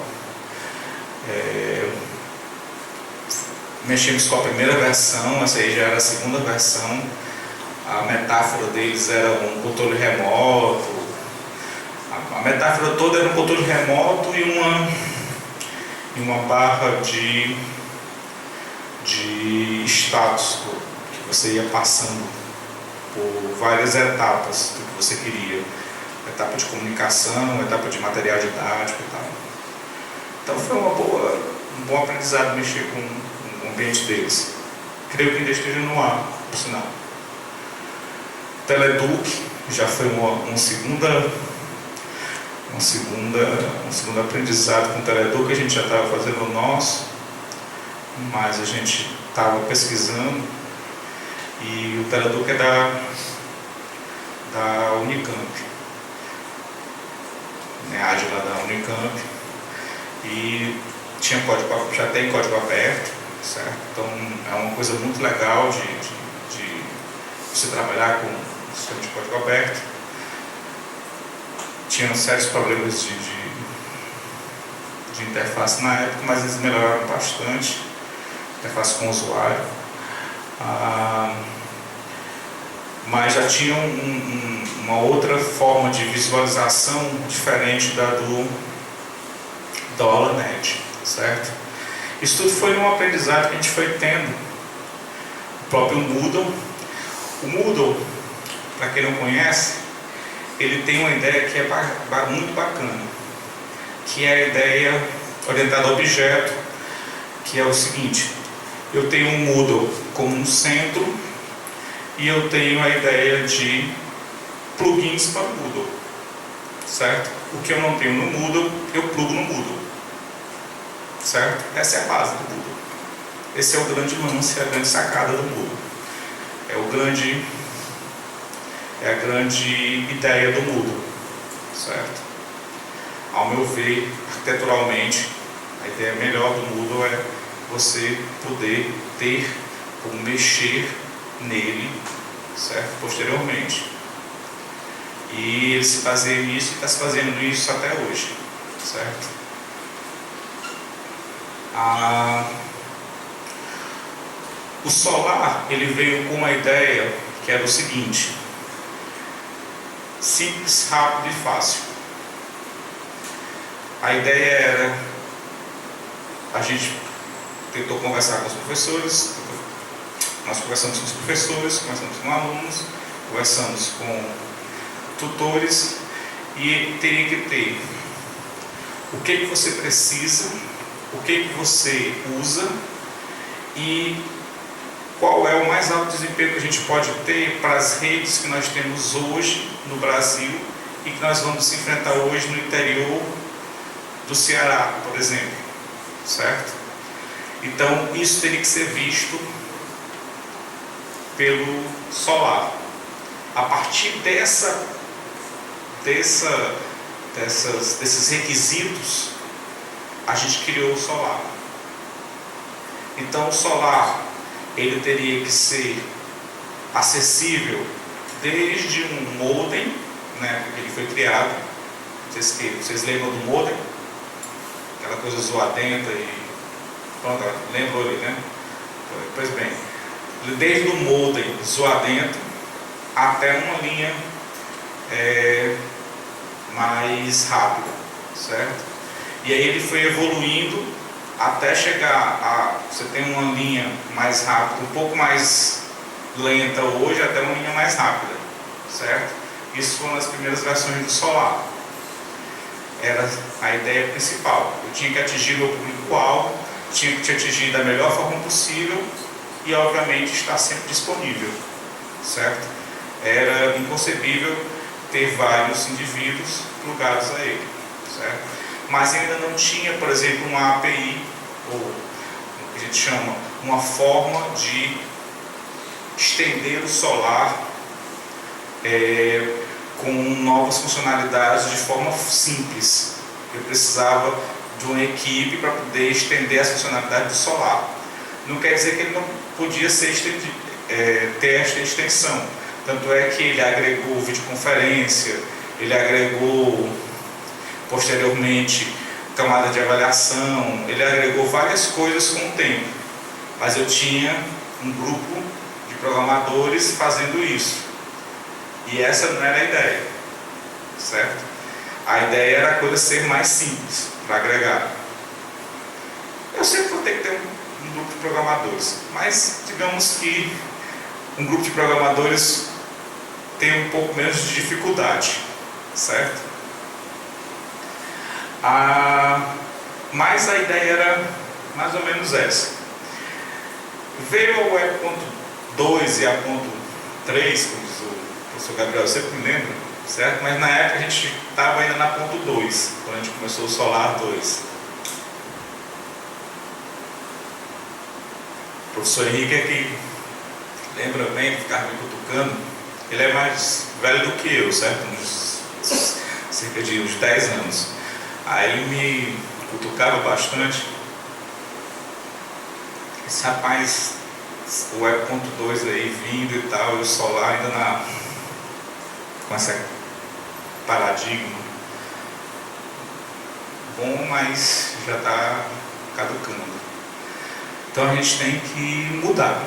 Mexemos com a primeira versão, essa aí já era a segunda versão. A metáfora deles era um controle remoto. A metáfora toda era um controle remoto e uma barra de status que você ia passando por várias etapas do que você queria. Etapa de comunicação, etapa de material didático e tal. Então foi um bom aprendizado mexer com o ambiente deles. Creio que ainda esteja no ar, por sinal. Teleduc já foi um segundo aprendizado com o Teleduc. A gente já estava fazendo o nosso, mas a gente estava pesquisando, e o Teleduc é da Unicamp, né, Ágila da Unicamp, e já tem código aberto, certo? Então é uma coisa muito legal de você trabalhar com o sistema de código aberto. Tinham sérios problemas de interface na época, mas eles melhoraram bastante a interface com o usuário. Mas já tinham uma outra forma de visualização diferente da do Holonet, certo? Isso tudo foi um aprendizado que a gente foi tendo. O próprio Moodle. O Moodle, para quem não conhece, ele tem uma ideia que é muito bacana, que é a ideia orientada a objeto, que é o seguinte: eu tenho um Moodle como um centro e eu tenho a ideia de plugins para o Moodle, certo? O que eu não tenho no Moodle, eu plugo no Moodle, certo? Essa é a base do Moodle. Esse é o grande lance, a grande sacada do Moodle. É a grande ideia do Moodle, certo? Ao meu ver, arquiteturalmente, a ideia melhor do Moodle é você poder ter como mexer nele, certo? Posteriormente. E ele se baseia nisso e está se fazendo isso até hoje, certo? O Solar, ele veio com uma ideia que era o seguinte: simples, rápido e fácil. A ideia era, a gente tentou conversar com os professores, nós conversamos com os professores, conversamos com alunos, conversamos com tutores, e teria que ter o que você precisa, o que você usa e qual é o mais alto desempenho que a gente pode ter para as redes que nós temos hoje no Brasil e que nós vamos enfrentar hoje no interior do Ceará, por exemplo, certo? Então, isso teria que ser visto pelo solar. A partir desses requisitos, a gente criou o solar. Então, o solar, ele teria que ser acessível desde um modem, né, que ele foi criado. Vocês lembram do modem? Aquela coisa zoadenta e... Pronto, lembrou ali, né? Pois bem, desde o modem zoadento até uma linha mais rápida, certo? E aí ele foi evoluindo até chegar a... Você tem uma linha mais rápida, um pouco mais lenta hoje, até uma linha mais rápida, certo? Isso foram as primeiras versões do solar. Era a ideia principal. Eu tinha que atingir o público-alvo, tinha que te atingir da melhor forma possível e, obviamente, estar sempre disponível, certo? Era inconcebível ter vários indivíduos plugados a ele, certo? Mas ainda não tinha, por exemplo, uma API, ou o que a gente chama, uma forma de estender o solar com novas funcionalidades de forma simples. Eu precisava de uma equipe para poder estender as funcionalidades do solar. Não quer dizer que ele não podia ser ter esta extensão. Tanto é que ele agregou videoconferência, ele agregou posteriormente camada de avaliação, ele agregou várias coisas com o tempo. Mas eu tinha um grupo de programadores fazendo isso. E essa não era a ideia, certo? A ideia era a coisa ser mais simples para agregar. Eu sempre vou ter que ter um grupo de programadores, mas digamos que um grupo de programadores tem um pouco menos de dificuldade, certo? Mas a ideia era mais ou menos essa. Veio a Web.2 e a .3, como diz o professor Gabriel, eu sempre me lembro, certo? Mas na época a gente estava ainda na .2, quando a gente começou o Solar 2. O professor Henrique é que lembra bem de ficar me cutucando. Ele é mais velho do que eu, certo? Cerca de uns 10 anos. Aí ele me cutucava bastante. Esse rapaz, o Web.2 aí vindo e tal, e o Solar ainda com esse paradigma. Bom, mas já está caducando. Então a gente tem que mudar.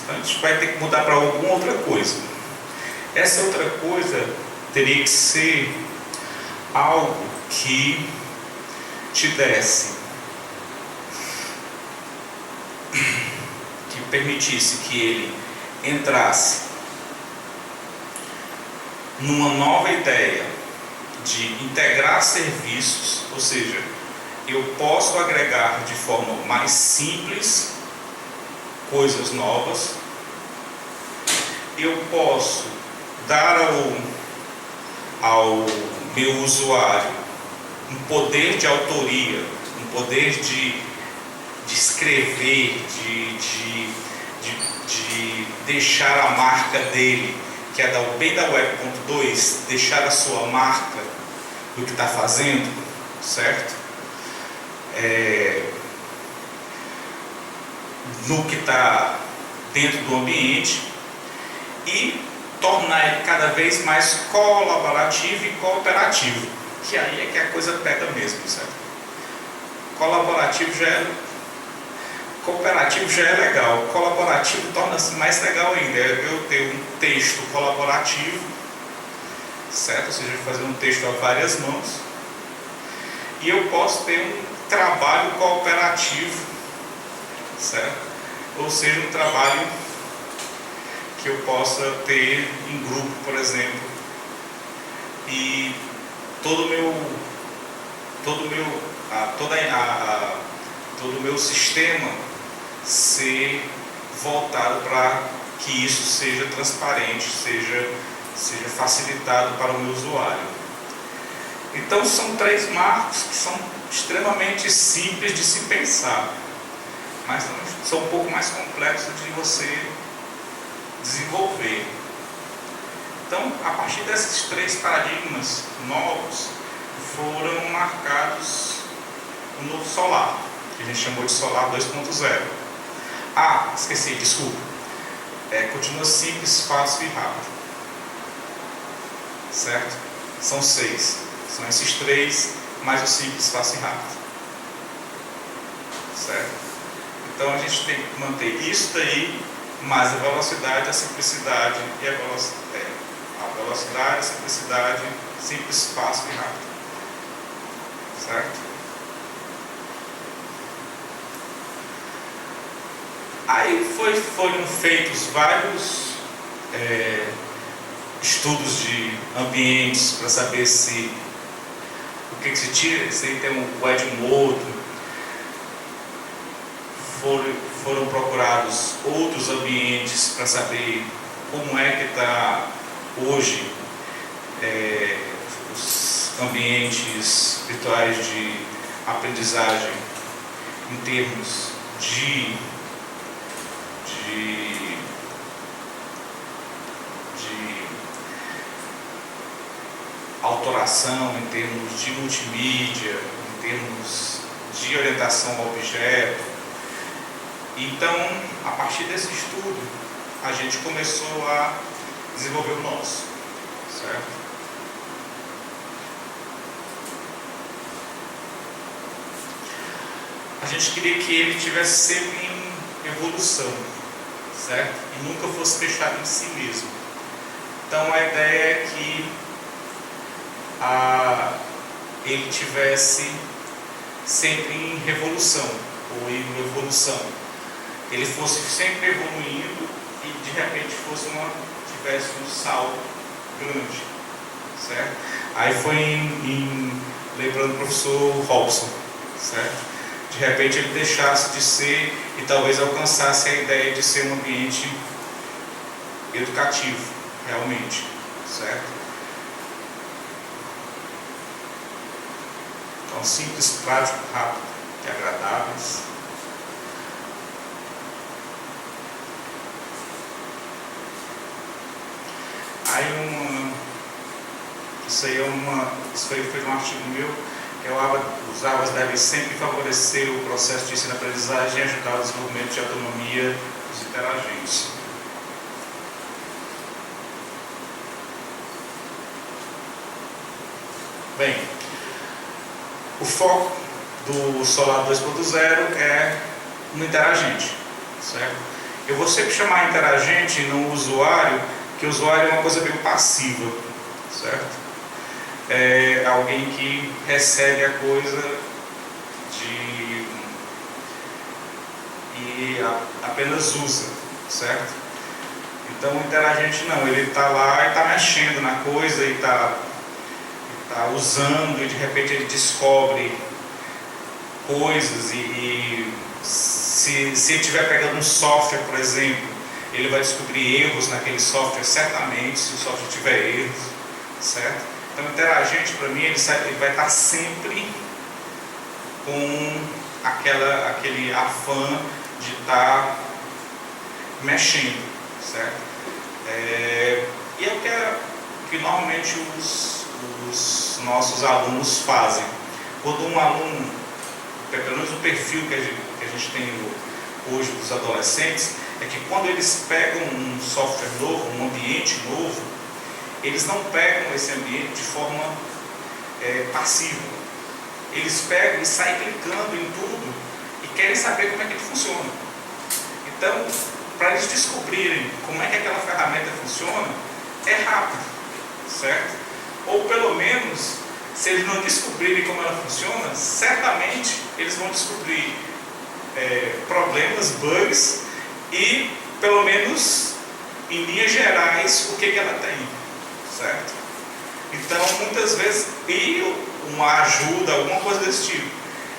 Então a gente vai ter que mudar para alguma outra coisa. Essa outra coisa teria que ser algo que te desse, que permitisse que ele entrasse numa nova ideia de integrar serviços, ou seja, eu posso agregar de forma mais simples coisas novas, eu posso dar ao meu usuário um poder de autoria, um poder de escrever, de deixar a marca dele, que é bem da Web.2, deixar a sua marca do que está fazendo, certo? No que está dentro do ambiente, e tornar ele cada vez mais colaborativo e cooperativo, que aí é que a coisa pega mesmo, certo? Cooperativo já é legal, colaborativo torna-se mais legal ainda. Eu tenho um texto colaborativo, certo? Ou seja, fazer um texto a várias mãos, e eu posso ter um trabalho cooperativo, certo? Ou seja, um trabalho que eu possa ter em grupo, por exemplo, e todo o meu sistema ser voltado para que isso seja transparente, seja facilitado para o meu usuário, Então são 3 marcos que são extremamente simples de se pensar, mas são um pouco mais complexos de você desenvolver. Então, a partir desses 3 paradigmas novos, foram marcados o novo solar, que a gente chamou de solar 2.0. Esqueci, desculpa. Continua simples, fácil e rápido. Certo? São 6. São esses 3, mais o simples, fácil e rápido. Certo? Então a gente tem que manter isso daí, mais a velocidade, a simplicidade e a velocidade, a simplicidade, simples, fácil e rápido. Certo? Aí foram feitos vários estudos de ambientes para saber o que se tira, se tem o Edmond. Foram procurados outros ambientes para saber como é que está hoje os ambientes virtuais de aprendizagem em termos de autoração, em termos de multimídia, em termos de orientação ao objeto. Então, a partir desse estudo, a gente começou a desenvolver o nosso, certo? A gente queria que ele tivesse sempre em evolução, certo? E nunca fosse fechado em si mesmo. Então, a ideia é que ele tivesse sempre em revolução, ou em evolução. Ele fosse sempre evoluindo e de repente tivesse um salto grande, certo? Aí foi lembrando o professor Robson, certo? De repente ele deixasse de ser e talvez alcançasse a ideia de ser um ambiente educativo, realmente, certo? Então, simples, prático, rápido e agradáveis. Aí isso foi um artigo meu, que os ABAs devem sempre favorecer o processo de ensino-aprendizagem e ajudar o desenvolvimento de autonomia dos interagentes. Bem, o foco do Solar 2.0 é no interagente, certo? Eu vou sempre chamar interagente no usuário, que o usuário é uma coisa meio passiva, certo? É alguém que recebe a coisa e apenas usa, certo? Então o interagente não, ele está lá e está mexendo na coisa e está usando e de repente ele descobre coisas e se ele estiver pegando um software, por exemplo, ele vai descobrir erros naquele software, certamente, se o software tiver erros, certo? Então, o interagente, para mim, ele vai estar sempre com aquele afã de estar mexendo, certo? E é o que normalmente os nossos alunos fazem. Quando um aluno, pelo menos o perfil que a gente tem hoje dos adolescentes, é que quando eles pegam um software novo, um ambiente novo, eles não pegam esse ambiente de forma passiva. Eles pegam e saem clicando em tudo e querem saber como é que ele funciona. Então, para eles descobrirem como é que aquela ferramenta funciona, é rápido, certo? Ou pelo menos, se eles não descobrirem como ela funciona, certamente eles vão descobrir problemas, bugs e, pelo menos, em linhas gerais, o que ela tem, certo? Então, muitas vezes, uma ajuda, alguma coisa desse tipo.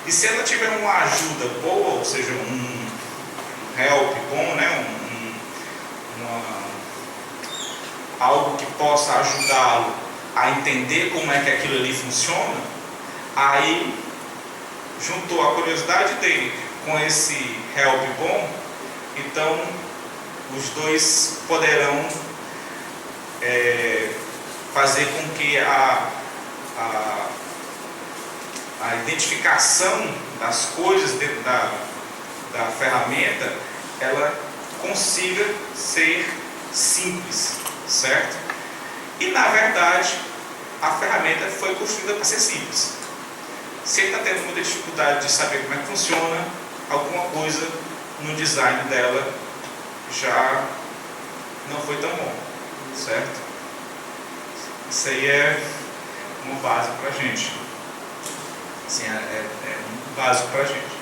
E se ela tiver uma ajuda boa, ou seja, um help bom, né? algo que possa ajudá-lo a entender como é que aquilo ali funciona, aí juntou a curiosidade dele com esse help bom, então os dois poderão fazer com que a identificação das coisas dentro da ferramenta, ela consiga ser simples, certo? E na verdade a ferramenta foi construída para ser simples. Se ele está tendo muita dificuldade de saber como é que funciona, alguma coisa no design dela já não foi tão bom, certo? Isso aí é uma base para a gente. Assim, é muito básico para a gente.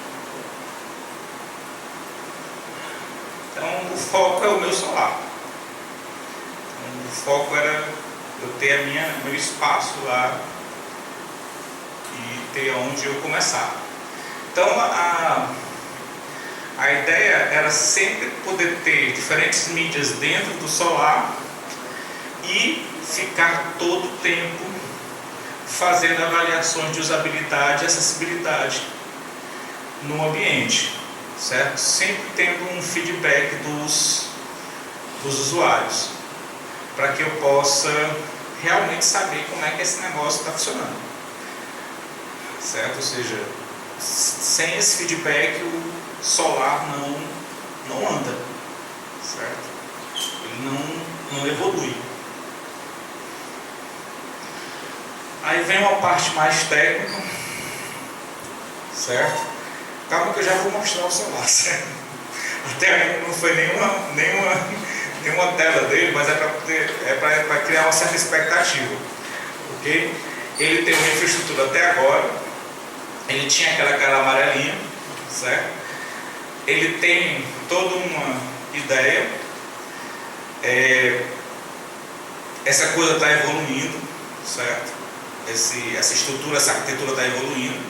Então o foco é o meu solar. Então, o foco era eu ter meu espaço lá e ter onde eu começar. Então a ideia era sempre poder ter diferentes mídias dentro do solar e ficar todo o tempo fazendo avaliações de usabilidade e acessibilidade no ambiente, certo? Sempre tendo um feedback dos usuários, para que eu possa realmente saber como é que esse negócio está funcionando, certo? Ou seja, sem esse feedback o solar não anda, certo? Ele não evolui. Aí vem uma parte mais técnica, certo? Calma que eu já vou mostrar o solar, certo? Até ainda não foi nenhuma tela dele, mas é para criar uma certa expectativa, ok? Ele tem uma infraestrutura até agora, ele tinha aquela cara amarelinha, certo? Ele tem toda uma ideia, essa coisa está evoluindo, certo? Essa estrutura, essa arquitetura está evoluindo.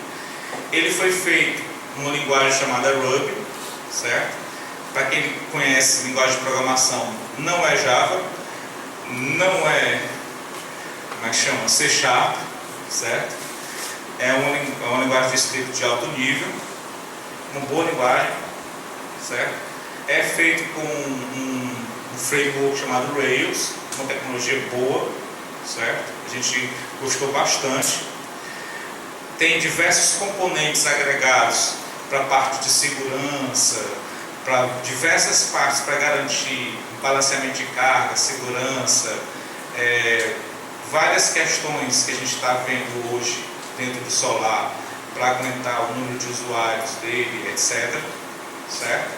Ele foi feito numa linguagem chamada Ruby, certo? Para quem conhece linguagem de programação, não é Java, não é, como é que chama? C#, certo? É uma linguagem de script de alto nível, uma boa linguagem, certo? É feito com um framework chamado Rails, uma tecnologia boa, certo? A gente gostou bastante. Tem diversos componentes agregados para a parte de segurança, para diversas partes para garantir balanceamento de carga, segurança, várias questões que a gente está vendo hoje dentro do solar para aguentar o número de usuários dele, etc. Certo?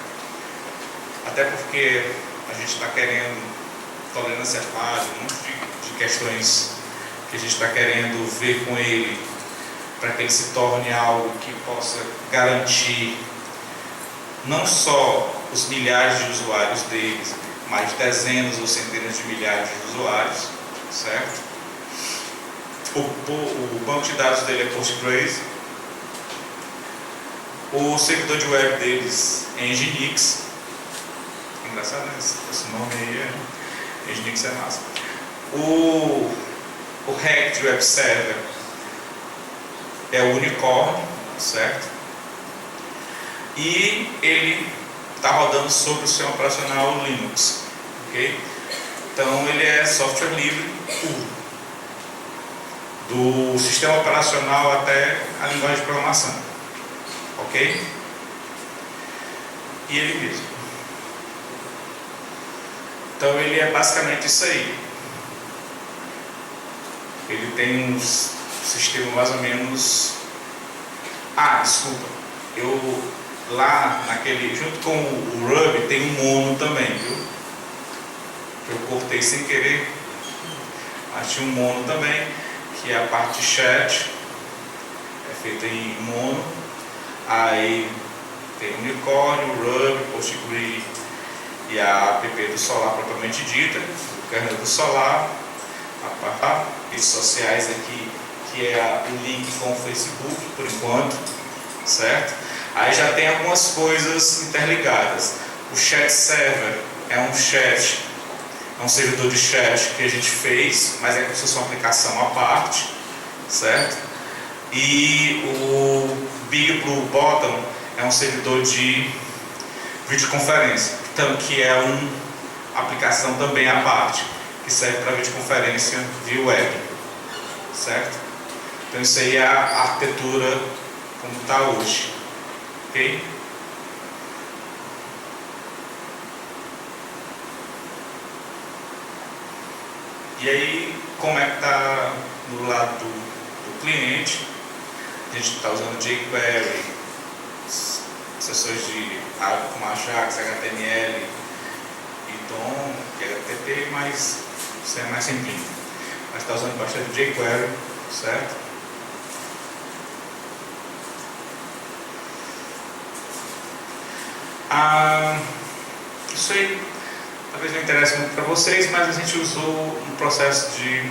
Até porque a gente está querendo tolerância falha, um monte de questões que a gente está querendo ver com ele para que ele se torne algo que possa garantir não só os milhares de usuários deles, mas dezenas ou centenas de milhares de usuários, certo? O banco de dados dele é Postgres, o servidor de web deles é Nginx. Engraçado, né? Esse nome aí Nginx é massa. O React Web Server é o Unicorn, certo? E ele está rodando sobre o sistema operacional Linux, ok? Então ele é software livre puro, do sistema operacional até a linguagem de programação, ok? E ele mesmo. Então ele é basicamente isso aí. Ele tem um sistema mais ou menos... desculpa. Lá junto com o Ruby tem um mono também, viu? Eu cortei sem querer, mas tinha um mono também, que é a parte de chat, é feita em mono. Aí tem o Unicorn, o Ruby, Postgres e a app do Solar propriamente dita, o kernel do Solar, a redes sociais aqui, que é o link com o Facebook, por enquanto, certo? Aí já tem algumas coisas interligadas. O chat server é um chat é um servidor de chat que a gente fez, mas é como se fosse uma aplicação à parte, certo? E o Big Blue Bottom é um servidor de videoconferência, então, que é uma aplicação também à parte, que serve para videoconferência via web, certo? Então isso aí é a arquitetura como está hoje, ok? E aí, como é que está do lado do cliente? A gente está usando jQuery, sessões de como Ajax, HTML, Python, HTTP, mas isso é mais simples. Mas está usando bastante jQuery, certo? Isso aí talvez não interesse muito para vocês, mas a gente usou um processo de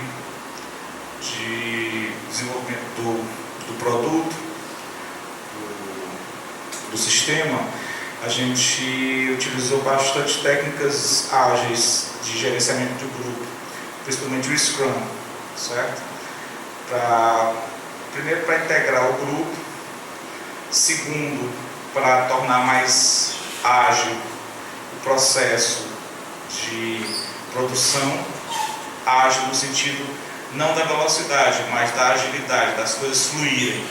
desenvolvimento do produto, do sistema. A gente utilizou bastante técnicas ágeis de gerenciamento de grupo, principalmente o Scrum, certo? Primeiro, para integrar o grupo. Segundo, para tornar mais ágil o processo de produção, ágil no sentido não da velocidade, mas da agilidade, das coisas fluírem.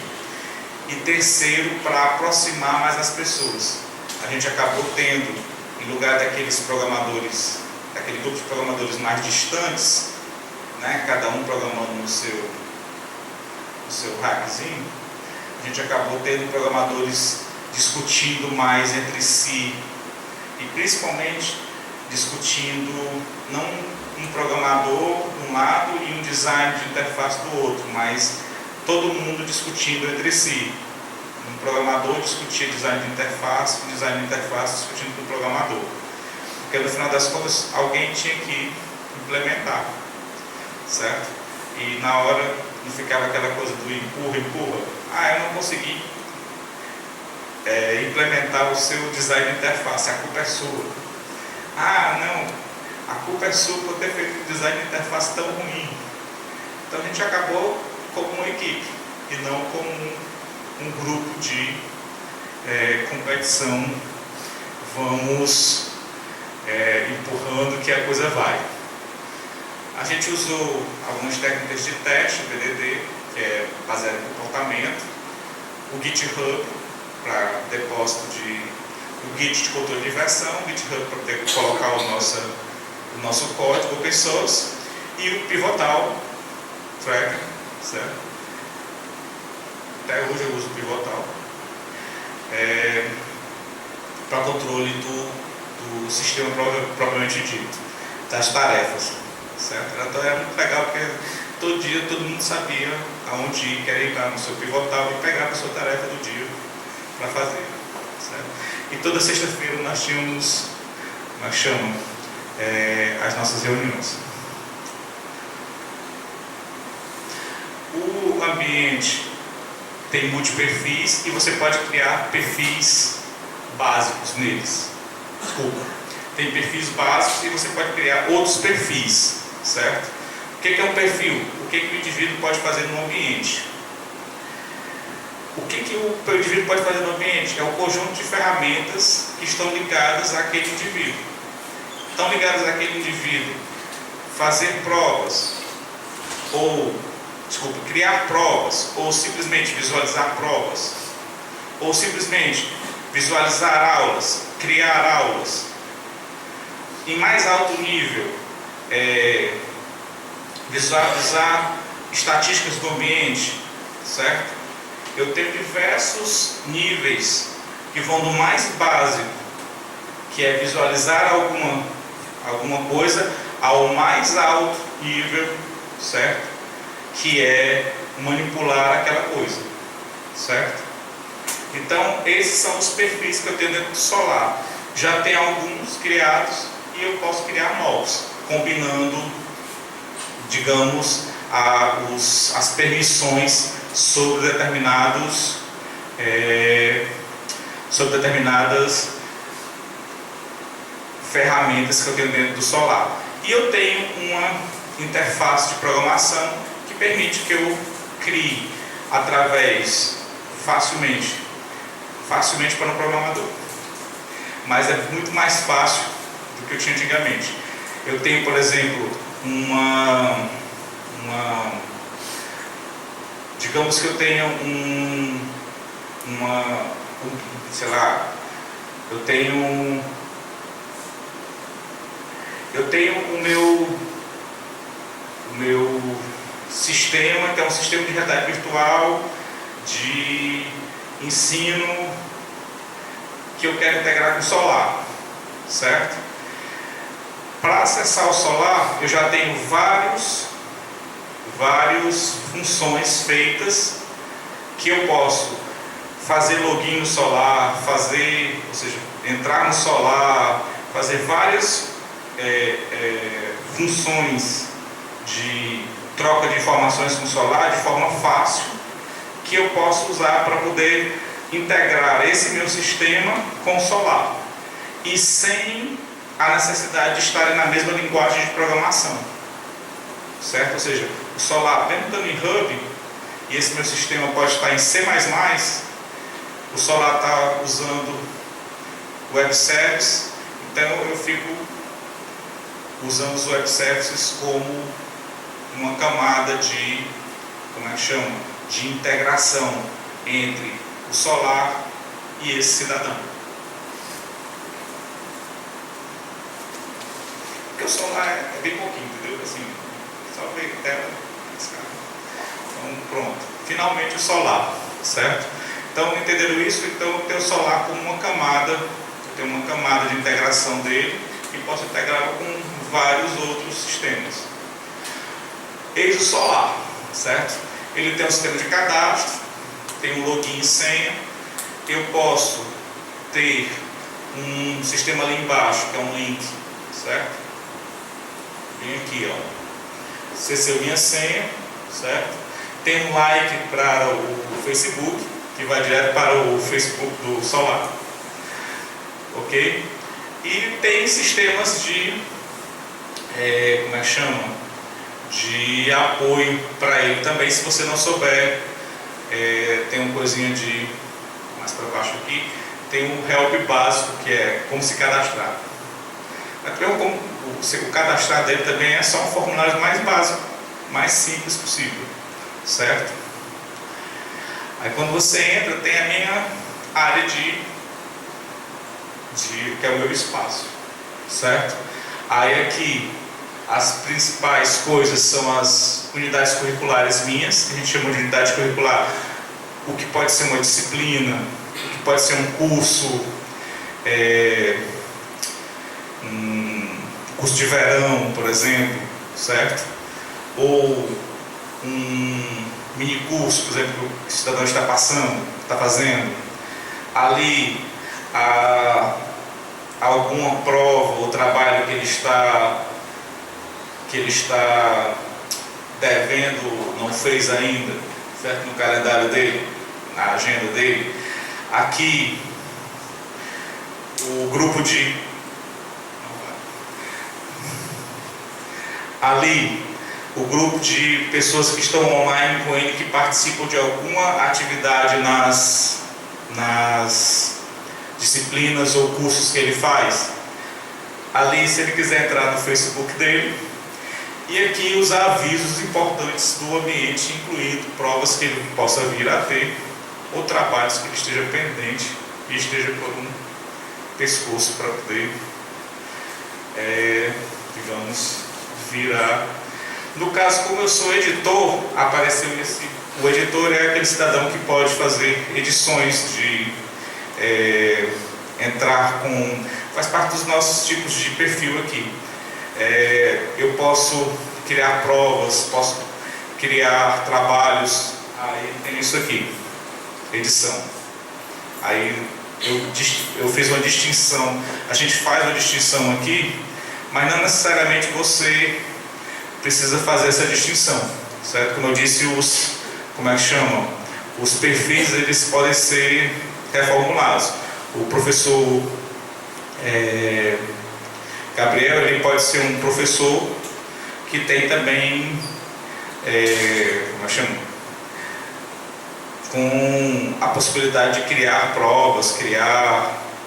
E terceiro, para aproximar mais as pessoas. A gente acabou tendo, em lugar daqueles programadores, daquele grupo de programadores mais distantes, né, cada um programando no seu hackzinho, a gente acabou tendo programadores discutindo mais entre si e principalmente discutindo não um programador de um lado e um design de interface do outro, mas todo mundo discutindo entre si. Um programador discutia design de interface, um design de interface discutindo com o programador. Porque no final das contas alguém tinha que implementar, certo? E na hora não ficava aquela coisa do empurra. Eu não consegui implementar o seu design de interface, a culpa é sua. Não, a culpa é sua por ter feito um design de interface tão ruim. Então a gente acabou como uma equipe e não como um grupo de competição. Vamos empurrando que a coisa vai. A gente usou algumas técnicas de teste, o BDD, que é baseado em comportamento, o GitHub para depósito o Git de controle de versão, o GitHub para poder colocar o nosso código open source e o Pivotal Tracker, certo? Até hoje eu uso o Pivotal para controle do sistema propriamente dito, das tarefas, certo? Então era muito legal porque todo dia todo mundo sabia aonde ir, queria ir lá no seu Pivotal e pegar a sua tarefa do dia para fazer, certo? E toda sexta-feira nós tínhamos, as nossas reuniões. O ambiente tem multiperfis e você pode criar perfis básicos neles. Tem perfis básicos e você pode criar outros perfis, certo? O que é um perfil? O que o indivíduo pode fazer no ambiente? O que o indivíduo pode fazer no ambiente? É o conjunto de ferramentas que estão ligadas àquele indivíduo. Estão ligadas àquele indivíduo fazer provas, criar provas, ou simplesmente visualizar provas, ou simplesmente visualizar aulas, criar aulas. Em mais alto nível, visualizar estatísticas do ambiente, certo? Eu tenho diversos níveis que vão do mais básico, que é visualizar alguma coisa, ao mais alto nível, certo? Que é manipular aquela coisa, certo? Então, esses são os perfis que eu tenho dentro do Solar. Já tem alguns criados e eu posso criar novos, combinando, digamos, as permissões sobre determinadas ferramentas que eu tenho dentro do Solar. E eu tenho uma interface de programação que permite que eu crie através, facilmente para um programador. Mas é muito mais fácil do que eu tinha antigamente. Eu tenho, por exemplo, digamos que eu tenha sei lá, eu tenho o meu sistema, que é um sistema de realidade virtual, de ensino, que eu quero integrar com o Solar, certo? Para acessar o Solar, eu já tenho várias funções feitas que eu posso fazer login no Solar, ou seja, entrar no Solar, fazer várias funções de troca de informações com o Solar de forma fácil, que eu posso usar para poder integrar esse meu sistema com o Solar, e sem a necessidade de estarem na mesma linguagem de programação, certo? Ou seja, o Solar, mesmo estando em Hub, e esse meu sistema pode estar em C++, o Solar está usando Web Services, então eu fico usando os Web Services como uma camada de, de integração entre o Solar e esse cidadão. Porque o Solar é bem pouquinho, entendeu? Assim, só ver tela. Então, pronto. Finalmente o Solar, certo? Então, entenderam isso? Então, eu tenho o Solar como uma camada, eu tenho uma camada de integração dele e posso integrá-lo com vários outros sistemas. Eis o Solar, certo? Ele tem um sistema de cadastro, tem um login e senha. Eu posso ter um sistema ali embaixo, que é um link, certo? Vem aqui, ó. CC minha senha, certo? Tem um like para o Facebook, que vai direto para o Facebook do Solar, ok? E tem sistemas de, de apoio para ele também, se você não souber. Tem uma coisinha de, mais para baixo aqui, tem um help básico, que é como se cadastrar. O cadastrar dele também é só um formulário mais básico, mais simples possível, certo? Aí quando você entra, tem a minha área que é o meu espaço, certo? Aí aqui as principais coisas são as unidades curriculares minhas, que a gente chama de unidade curricular, o que pode ser uma disciplina, o que pode ser um curso, curso de verão, por exemplo, certo? Ou um mini curso, por exemplo, que o cidadão está fazendo. Ali, alguma prova ou trabalho que ele está devendo, não fez ainda, certo? No calendário dele, na agenda dele. Aqui, o grupo de... Ali, o grupo de pessoas que estão online com ele, que participam de alguma atividade nas disciplinas ou cursos que ele faz. Ali, se ele quiser entrar no Facebook dele. E aqui os avisos importantes do ambiente, incluindo provas que ele possa vir a ter, ou trabalhos que ele esteja pendente e esteja por um pescoço para poder, digamos, virar. No caso, como eu sou editor, apareceu o editor é aquele cidadão que pode fazer edições de entrar com... faz parte dos nossos tipos de perfil aqui. Eu posso criar provas, posso criar trabalhos. Aí tem isso aqui, edição. Aí eu fiz uma distinção. A gente faz uma distinção aqui, mas não necessariamente você precisa fazer essa distinção, certo? Como eu disse, os perfis, eles podem ser reformulados. O professor Gabriel, ele pode ser um professor que tem também, como eu chamo, com a possibilidade de criar provas,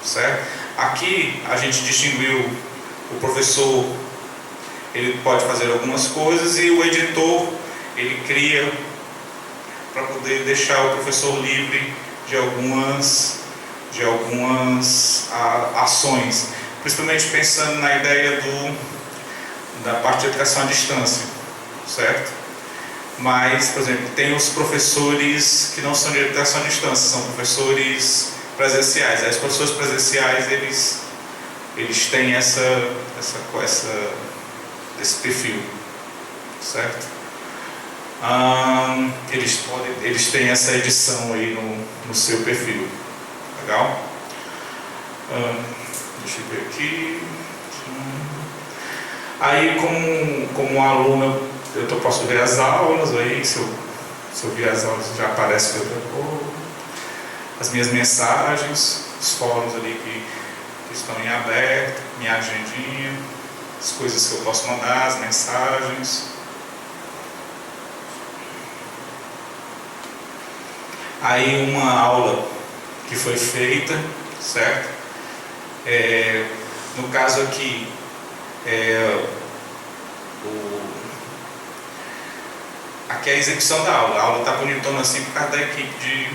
certo? Aqui a gente distinguiu o professor, ele pode fazer algumas coisas, e o editor, ele cria para poder deixar o professor livre de algumas ações, principalmente pensando na ideia da parte de educação à distância, certo? Mas, por exemplo, tem os professores que não são de educação à distância, são professores presenciais. Aí os professores presenciais, eles têm esse perfil, certo? Eles têm essa edição aí no seu perfil. Legal? Deixa eu ver aqui. Aí, como aluno, eu posso ver as aulas aí, se eu ver as aulas já aparece as minhas mensagens, os fóruns ali que estão em aberto, minha agendinha, as coisas que eu posso mandar, as mensagens. Aí uma aula que foi feita, certo? No caso aqui, aqui é a execução da aula. A aula está bonitona assim por causa da equipe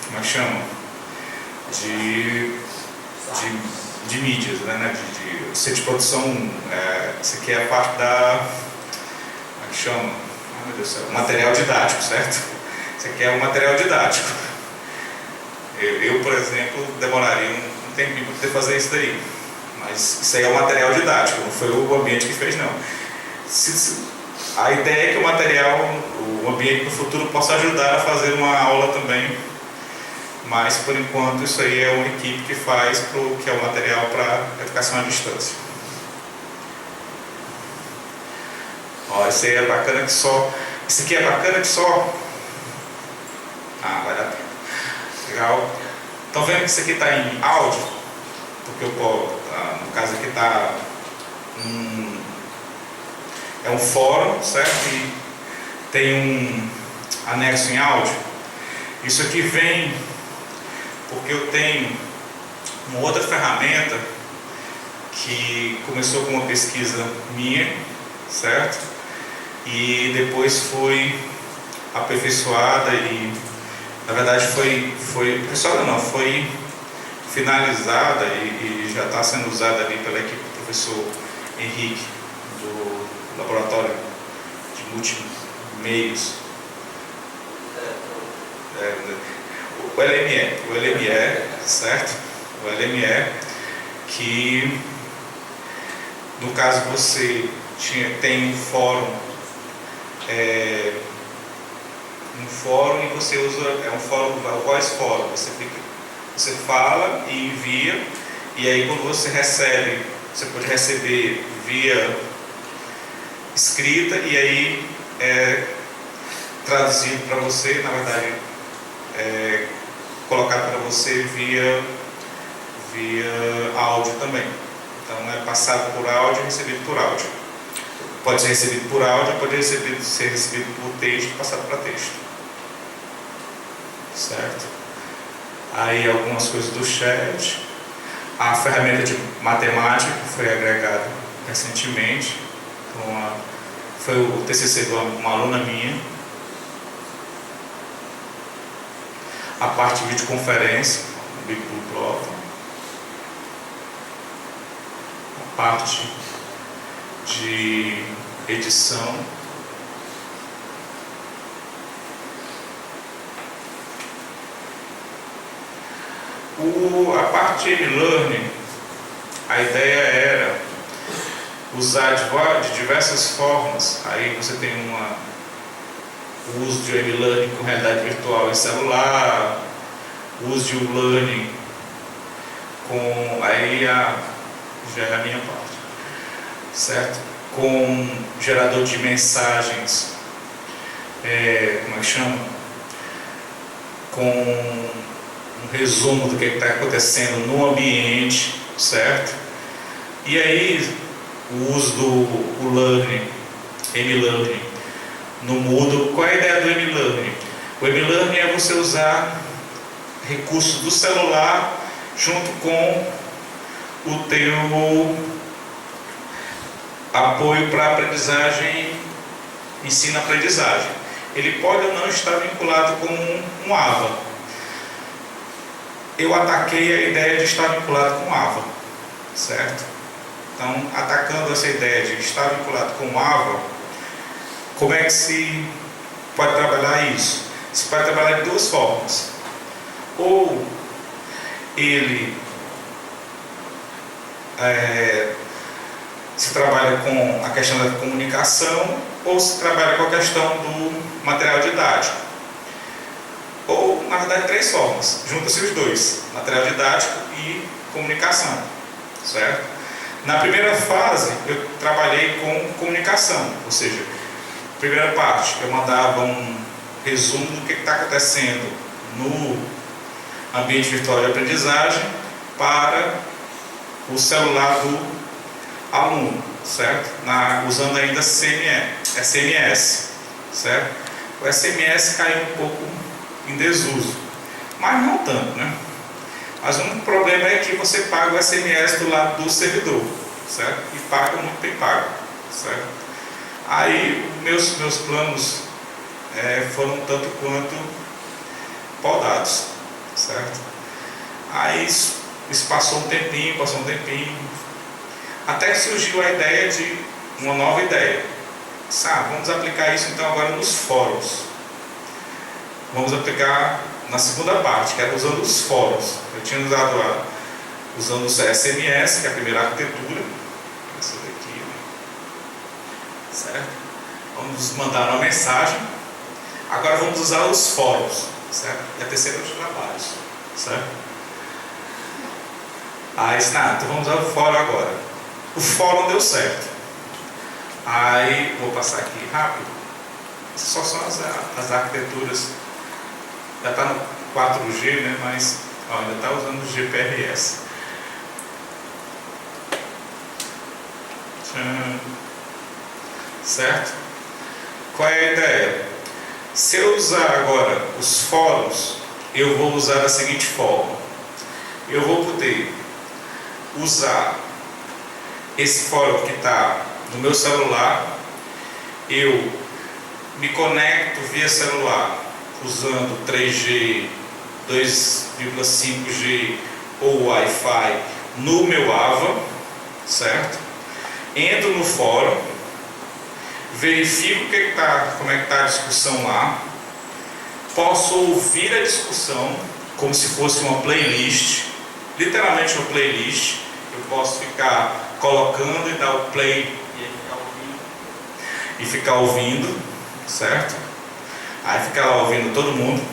como é que chama? De mídias, né? De produção. Isso aqui é a parte da. Como é que chama? Meu Deus do céu, material didático, certo? Isso aqui é o material didático. Eu, por exemplo, demoraria um tempinho para poder fazer isso daí. Mas isso aí é o material didático, não foi o ambiente que fez, não. A ideia é que o ambiente no futuro possa ajudar a fazer uma aula também. Mas, por enquanto, isso aí é uma equipe que faz que é o material para educação à distância. Ó, esse aí é bacana que só. Esse aqui é bacana que só. Vai dar tempo. Legal. Estão vendo que isso aqui está em áudio? Porque no caso aqui está é um fórum, certo? E tem um anexo em áudio. Isso aqui vem porque eu tenho uma outra ferramenta que começou com uma pesquisa minha, certo? E depois foi aperfeiçoada e, na verdade, foi finalizada e já está sendo usada ali pela equipe do professor Henrique, do Laboratório de Multimeios. O LME, certo? O LME, que no caso você tem um fórum e você usa, um fórum, o voice fórum, você fala e envia, e aí quando você recebe, você pode receber via escrita e aí é traduzido para você, na verdade colocado para você via áudio também. Então é passado por áudio e recebido por áudio. Pode ser recebido por áudio, pode ser recebido por texto, passado para texto. Certo? Aí algumas coisas do chat. A ferramenta de matemática que foi agregada recentemente. Foi o TCC de uma aluna minha. A parte de videoconferência, o Big Blue Prova. A parte de edição. A parte de e-learning, a ideia era usar de diversas formas. Aí você tem o uso de e-learning com realidade virtual em celular, o uso de e-learning com. Aí já é a minha parte, certo? Com gerador de mensagens, como é que chama? Com um resumo do que está acontecendo no ambiente, certo? E aí, o uso do learning, M-Learning, no Moodle. Qual é a ideia do M-Learning? O M-Learning é você usar recursos do celular junto com o teu apoio para aprendizagem, ensino-aprendizagem. Ele pode ou não estar vinculado com um AVA. Eu ataquei a ideia de estar vinculado com AVA, certo? Então, atacando essa ideia de estar vinculado com AVA, como é que se pode trabalhar isso? Se pode trabalhar de duas formas. Ou ele se trabalha com a questão da comunicação, ou se trabalha com a questão do material didático. Ou, na verdade, três formas. Junta-se os dois, material didático e comunicação, certo? Na primeira fase, eu trabalhei com comunicação, ou seja, primeira parte, eu mandava um resumo do que está acontecendo no ambiente virtual de aprendizagem para o celular do aluno, certo? Usando ainda SMS, certo? O SMS caiu um pouco em desuso, mas não tanto, né? Mas o único problema é que você paga o SMS do lado do servidor, certo? E paga muito bem pago, certo? Aí meus planos foram tanto quanto podados, certo? Aí isso passou um tempinho, até que surgiu a ideia de uma nova ideia. Vamos aplicar isso então agora nos fóruns. Vamos aplicar na segunda parte, que era usando os fóruns. Eu tinha usando o SMS, que é a primeira arquitetura, essa daqui, né? Certo? Vamos mandar uma mensagem. Agora vamos usar os fóruns, certo? E a terceira é os trabalhos, certo? Aí, então vamos usar o fórum agora. O fórum deu certo. Aí, vou passar aqui rápido. Só são as arquiteturas. Já está no 4G, né? Mas ainda está usando o GPRS. Certo? Qual é a ideia? Se eu usar agora os fóruns, eu vou usar da seguinte forma. Eu vou poder usar esse fórum que está no meu celular. Eu me conecto via celular usando 3G, 2,5G ou Wi-Fi no meu AVA, certo? Entro no fórum, verifico como é que está a discussão lá, posso ouvir a discussão como se fosse uma playlist, literalmente uma playlist. Eu posso ficar colocando e dar o play e ficar ouvindo, certo? Aí ficar lá ouvindo todo mundo.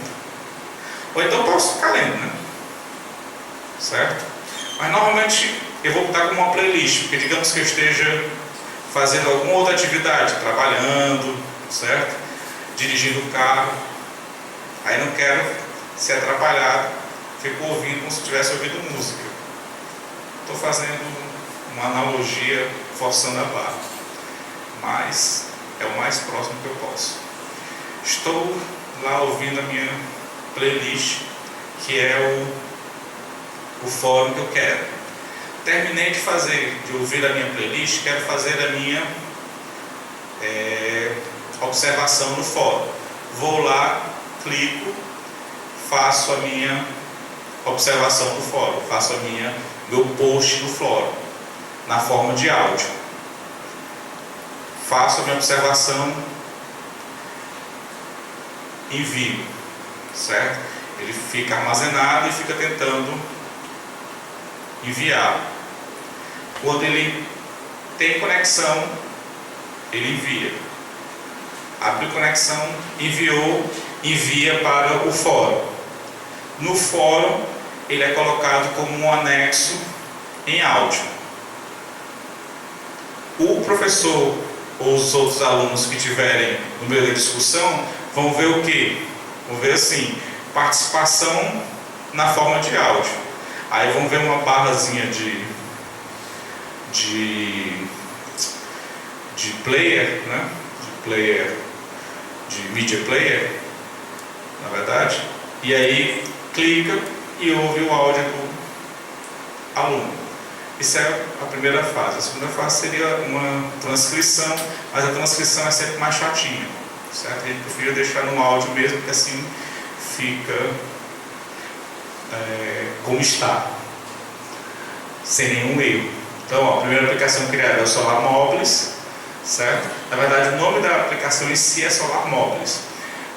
Ou então posso ficar lendo, né? Certo? Mas normalmente eu vou botar como uma playlist, porque digamos que eu esteja fazendo alguma outra atividade, trabalhando, certo? Dirigindo o carro. Aí não quero ser atrapalhado, fico ouvindo como se estivesse ouvindo música. Estou fazendo uma analogia, forçando a barra, mas é o mais próximo que eu posso. Estou lá ouvindo a minha playlist, que é o fórum que eu quero. Terminei de ouvir a minha playlist, quero fazer a minha observação no fórum. Vou lá, clico, faço a minha observação no fórum, faço meu post no fórum, na forma de áudio. Faço a minha observação, envio, certo? Ele fica armazenado e fica tentando enviar. Quando ele tem conexão, ele envia. Abriu conexão, enviou, envia para o fórum. No fórum, ele é colocado como um anexo em áudio. O professor ou os outros alunos que estiverem no meio da discussão vão ver o quê? Vão ver assim, participação na forma de áudio. Aí vão ver uma barrazinha de player, né? De media player, na verdade, e aí clica e ouve o áudio do aluno. Isso é a primeira fase. A segunda fase seria uma transcrição, mas a transcrição é sempre mais chatinha, certo? A gente prefere deixar no áudio mesmo, porque assim fica como está, sem nenhum erro. Então, a primeira aplicação criada é o Solar Móbiles, certo? Na verdade, o nome da aplicação em si é Solar Móbiles.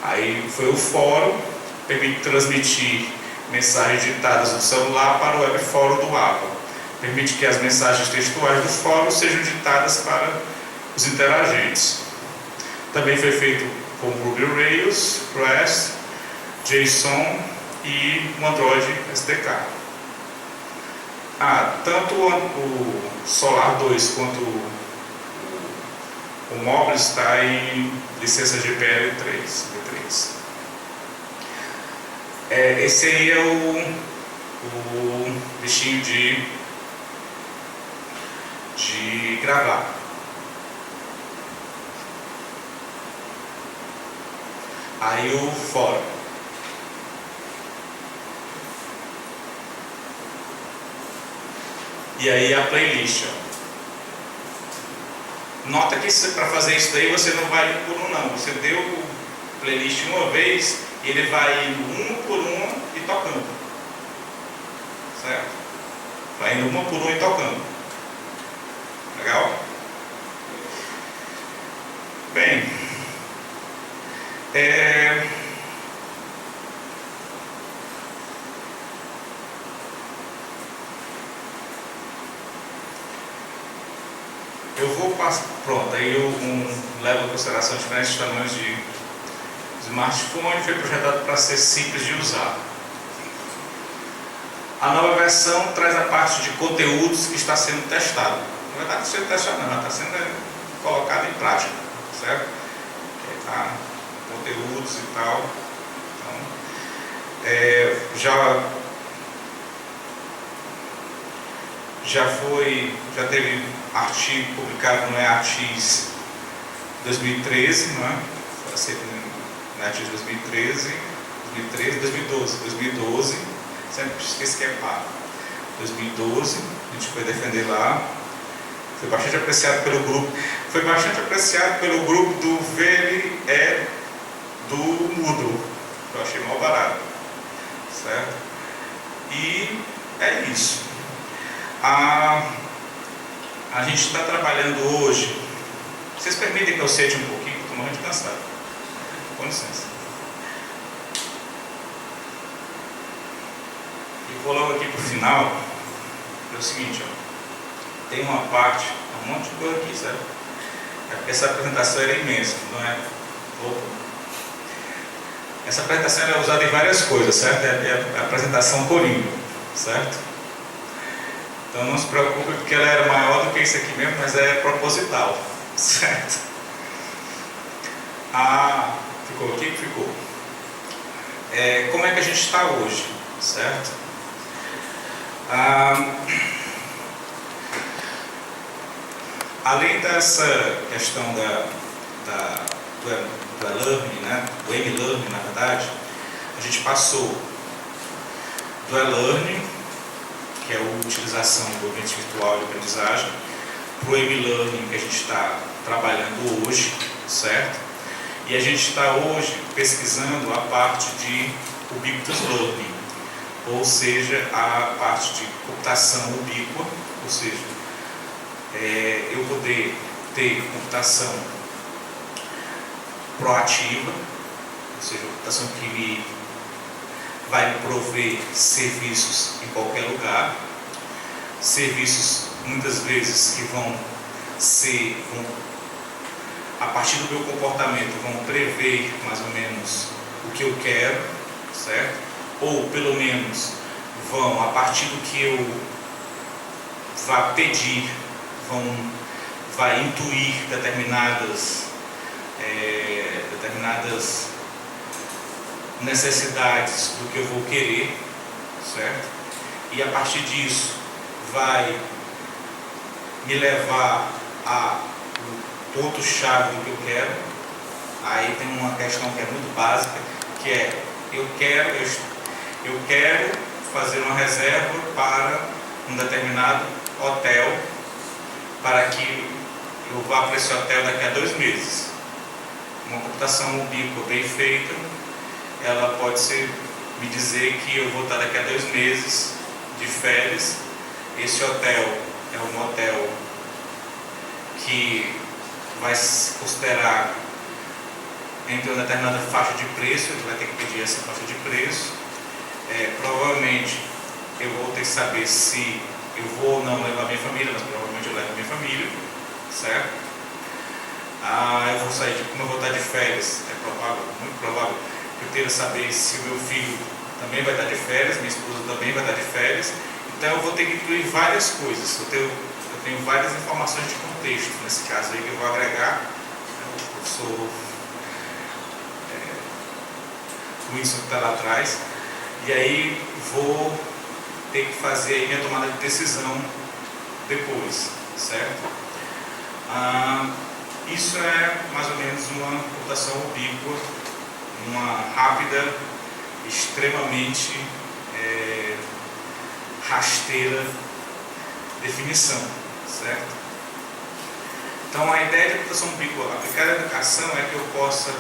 Aí foi o fórum, permite transmitir mensagens ditadas do celular para o web fórum do APA. Permite que as mensagens textuais do fórum sejam ditadas para os interagentes. Também foi feito com Ruby Rails, REST, JSON e um Android SDK. Tanto o Solar 2 quanto o móvel está em licença GPL 3, V3. Esse aí é o bichinho de gravar. Aí o fórum. E aí a playlist. Nota que para fazer isso daí você não vai por um não. Você deu o playlist uma vez e ele vai indo uma por uma e tocando. Certo? Vai indo uma por uma e tocando. Legal? Bem. Eu vou passar. Pronto, aí eu levo em consideração diferentes tamanhos de smartphone. Foi projetado para ser simples de usar. A nova versão traz a parte de conteúdos que está sendo testado. Na verdade, não está sendo testado, não, está sendo colocado em prática, certo? Conteúdos e tal. Então, já teve artigo publicado no EARTIS 2013, não é? Vai ser no EARTIS 2013, 2012, sempre esqueço que é pago. 2012, a gente foi defender lá, foi bastante apreciado pelo grupo, do VLE do Moodle, que eu achei mal barato, certo? E é isso. A gente está trabalhando hoje. Vocês permitem que eu sente um pouquinho? Estou morrendo de cansado. Com licença. E vou logo aqui para o final. É o seguinte, tem uma parte, um monte de coisa aqui, sabe? É porque essa apresentação era imensa, não é? Essa apresentação era usada em várias coisas, certo? É a apresentação Coringa, certo? Então não se preocupe porque ela era maior do que isso aqui mesmo, mas é proposital, certo? Ficou aqui? Ficou. Como é que a gente está hoje, certo? Além dessa questão do e-learning, né? Do e-learning, na verdade, a gente passou do e-learning, que é a utilização do ambiente virtual de aprendizagem, para o e-learning que a gente está trabalhando hoje, certo? E a gente está hoje pesquisando a parte de ubiquitous learning, ou seja, a parte de computação ubíqua, ou seja, eu poder ter computação proativa, ou seja, computação que vai prover serviços em qualquer lugar, serviços muitas vezes que vão a partir do meu comportamento, vão prever mais ou menos o que eu quero, certo? Ou pelo menos vão, a partir do que eu vá pedir, vai intuir determinadas necessidades do que eu vou querer, certo? E a partir disso vai me levar a o ponto-chave do que eu quero. Aí tem uma questão que é muito básica, que é eu quero fazer uma reserva para um determinado hotel, para que eu vá para esse hotel daqui a 2 meses. Uma computação ubíqua bem feita, ela pode me dizer que eu vou estar daqui a 2 meses de férias. Esse hotel é um hotel que vai se considerar entre uma determinada faixa de preço, ele vai ter que pedir essa faixa de preço. Provavelmente eu vou ter que saber se eu vou ou não levar minha família, mas provavelmente eu levo minha família, certo? Eu vou sair, como eu vou estar de férias, é provável, muito provável, eu queira saber se o meu filho também vai estar de férias, minha esposa também vai estar de férias. Então eu vou ter que incluir várias coisas. Eu tenho várias informações de contexto nesse caso aí que eu vou agregar. O professor Wilson que está lá atrás. E aí vou ter que fazer aí minha tomada de decisão depois, certo? Isso é mais ou menos uma computação ubíqua, uma rápida, extremamente rasteira definição, certo? Então a ideia de computação ubíqua aplicada à educação é que eu possa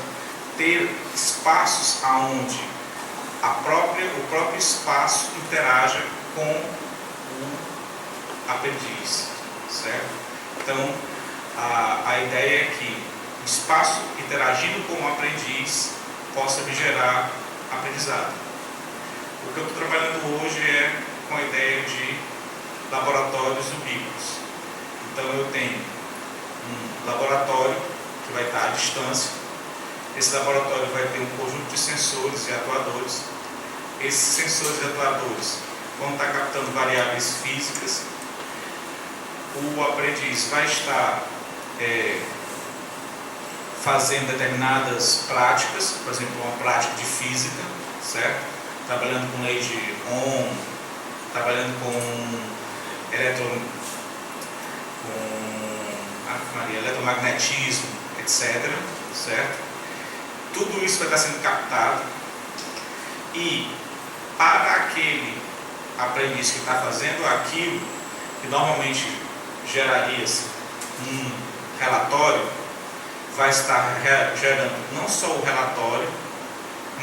ter espaços aonde o próprio espaço interaja com o aprendiz, certo? Então a ideia é que o espaço interagindo com o aprendiz possa me gerar aprendizado. O que eu estou trabalhando hoje é com a ideia de laboratórios ubíquos. Então eu tenho um laboratório que vai estar à distância. Esse laboratório vai ter um conjunto de sensores e atuadores. Esses sensores e atuadores vão estar captando variáveis físicas. O aprendiz vai estar fazendo determinadas práticas, por exemplo, uma prática de física, certo? Trabalhando com lei de Ohm, trabalhando com eletromagnetismo, etc. Certo? Tudo isso vai estar sendo captado e para aquele aprendiz que está fazendo aquilo, que normalmente geraria-se um relatório, vai estar gerando não só o relatório,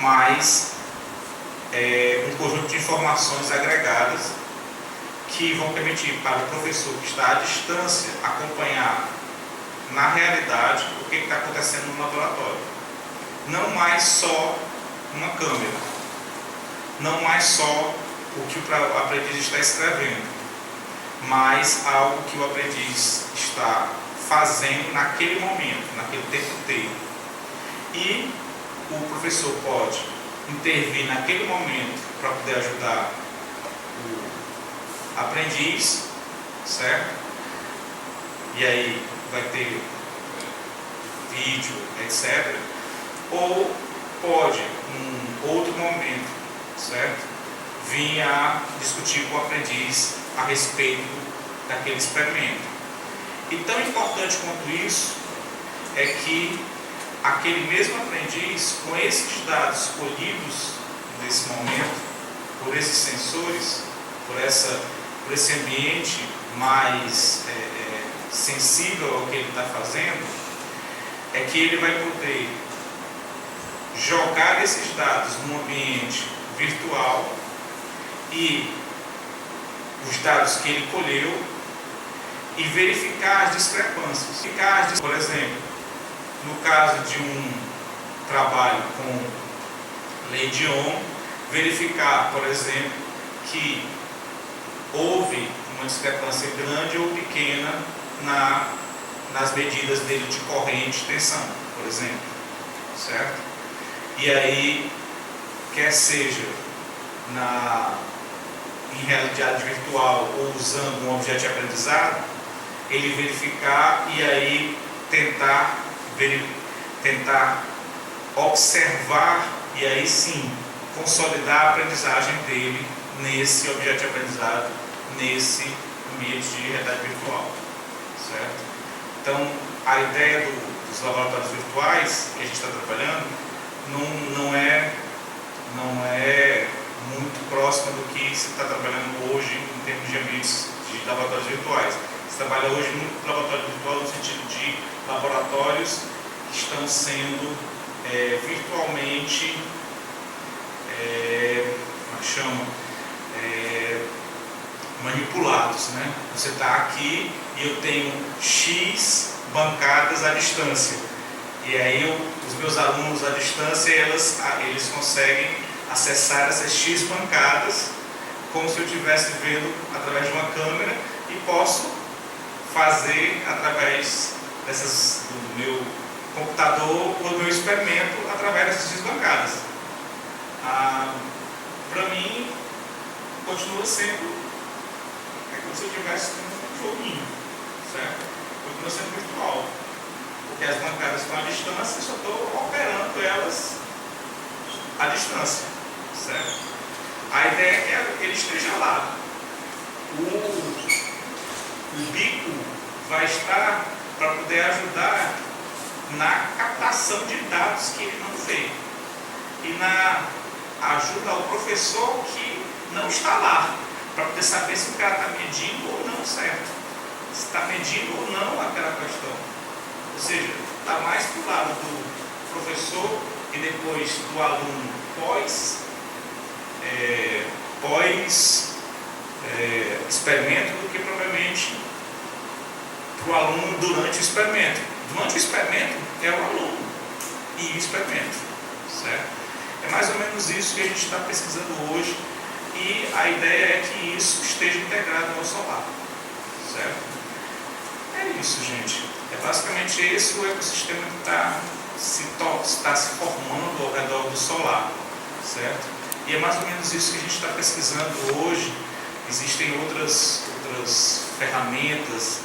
mas um conjunto de informações agregadas que vão permitir para o professor que está à distância acompanhar na realidade o que está acontecendo no laboratório. Não mais só uma câmera, não mais só o que o aprendiz está escrevendo, mas algo que o aprendiz está fazendo naquele momento, naquele tempo inteiro. E o professor pode intervir naquele momento para poder ajudar o aprendiz, certo? E aí vai ter vídeo, etc. Ou pode, em outro momento, certo? Vir a discutir com o aprendiz a respeito daquele experimento. E tão importante quanto isso é que aquele mesmo aprendiz, com esses dados colhidos nesse momento, por esses sensores, por esse ambiente mais sensível ao que ele está fazendo, é que ele vai poder jogar esses dados num ambiente virtual e os dados que ele colheu e verificar as discrepâncias. Por exemplo, no caso de um trabalho com lei de Ohm, verificar, por exemplo, que houve uma discrepância grande ou pequena nas medidas dele de corrente e tensão, por exemplo, certo? E aí, quer seja em realidade virtual ou usando um objeto de aprendizado, ele verificar e aí tentar observar e aí sim consolidar a aprendizagem dele nesse objeto de aprendizado, nesse ambiente de realidade virtual, certo? Então, a ideia dos laboratórios virtuais que a gente está trabalhando não é muito próxima do que se está trabalhando hoje em termos de ambientes de laboratórios virtuais. Se trabalha hoje muito com laboratório virtual no sentido de laboratórios que estão sendo virtualmente, como é que chama? Manipulados, né? Você está aqui e eu tenho X bancadas à distância. E aí os meus alunos à distância, eles conseguem acessar essas X bancadas como se eu estivesse vendo através de uma câmera e posso fazer através do meu computador o meu experimento através dessas X bancadas. Para mim, continua sendo como se eu estivesse num joguinho, certo? Continua sendo virtual. Porque as bancadas estão à distância, eu só estou operando elas à distância, certo? A ideia é que ele esteja lá. O bico vai estar para poder ajudar na captação de dados que ele não vê e na ajuda ao professor que não está lá, para poder saber se o cara está medindo ou não, certo? Se está medindo ou não aquela questão. Ou seja, está mais para o lado do professor e depois do aluno pós experimento do que propriamente para o aluno durante o experimento. Durante o experimento é o aluno e o experimento, certo? É mais ou menos isso que a gente está pesquisando hoje e a ideia é que isso esteja integrado ao solar, certo? É isso, gente. É basicamente esse o ecossistema que está se formando ao redor do solar, certo? E é mais ou menos isso que a gente está pesquisando hoje. Existem outras ferramentas,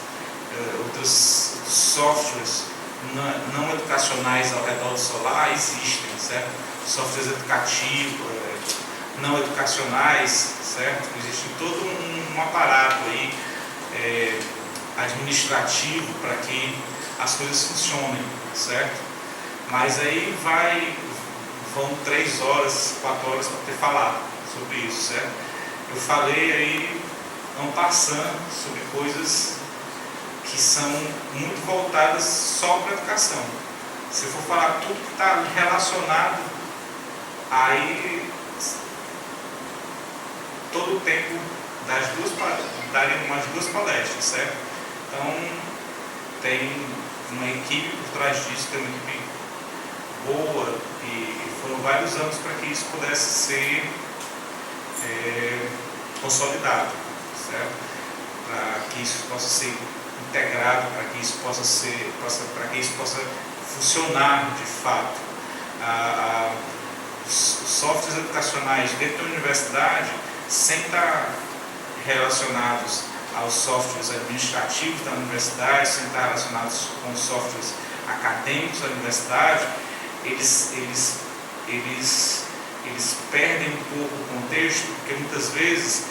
outros softwares não educacionais ao redor do solar existem, certo? Softwares educativos, não educacionais, certo? Existe todo um aparato aí administrativo para que as coisas funcionem, certo? Mas aí vão 3 horas, 4 horas para ter falado sobre isso, certo? Eu falei aí, não passando, sobre coisas que são muito voltadas só para a educação. Se eu for falar tudo que está relacionado, aí todo o tempo daria umas 2 palestras, certo? Então, tem uma equipe por trás disso, tem uma equipe boa e foram vários anos para que isso pudesse ser consolidado, certo? Para que isso possa ser integrado, para que isso possa funcionar de fato. Os softwares educacionais dentro da universidade, sem estar relacionados aos softwares administrativos da universidade, sem estar relacionados com os softwares acadêmicos da universidade, eles perdem um pouco o contexto, porque muitas vezes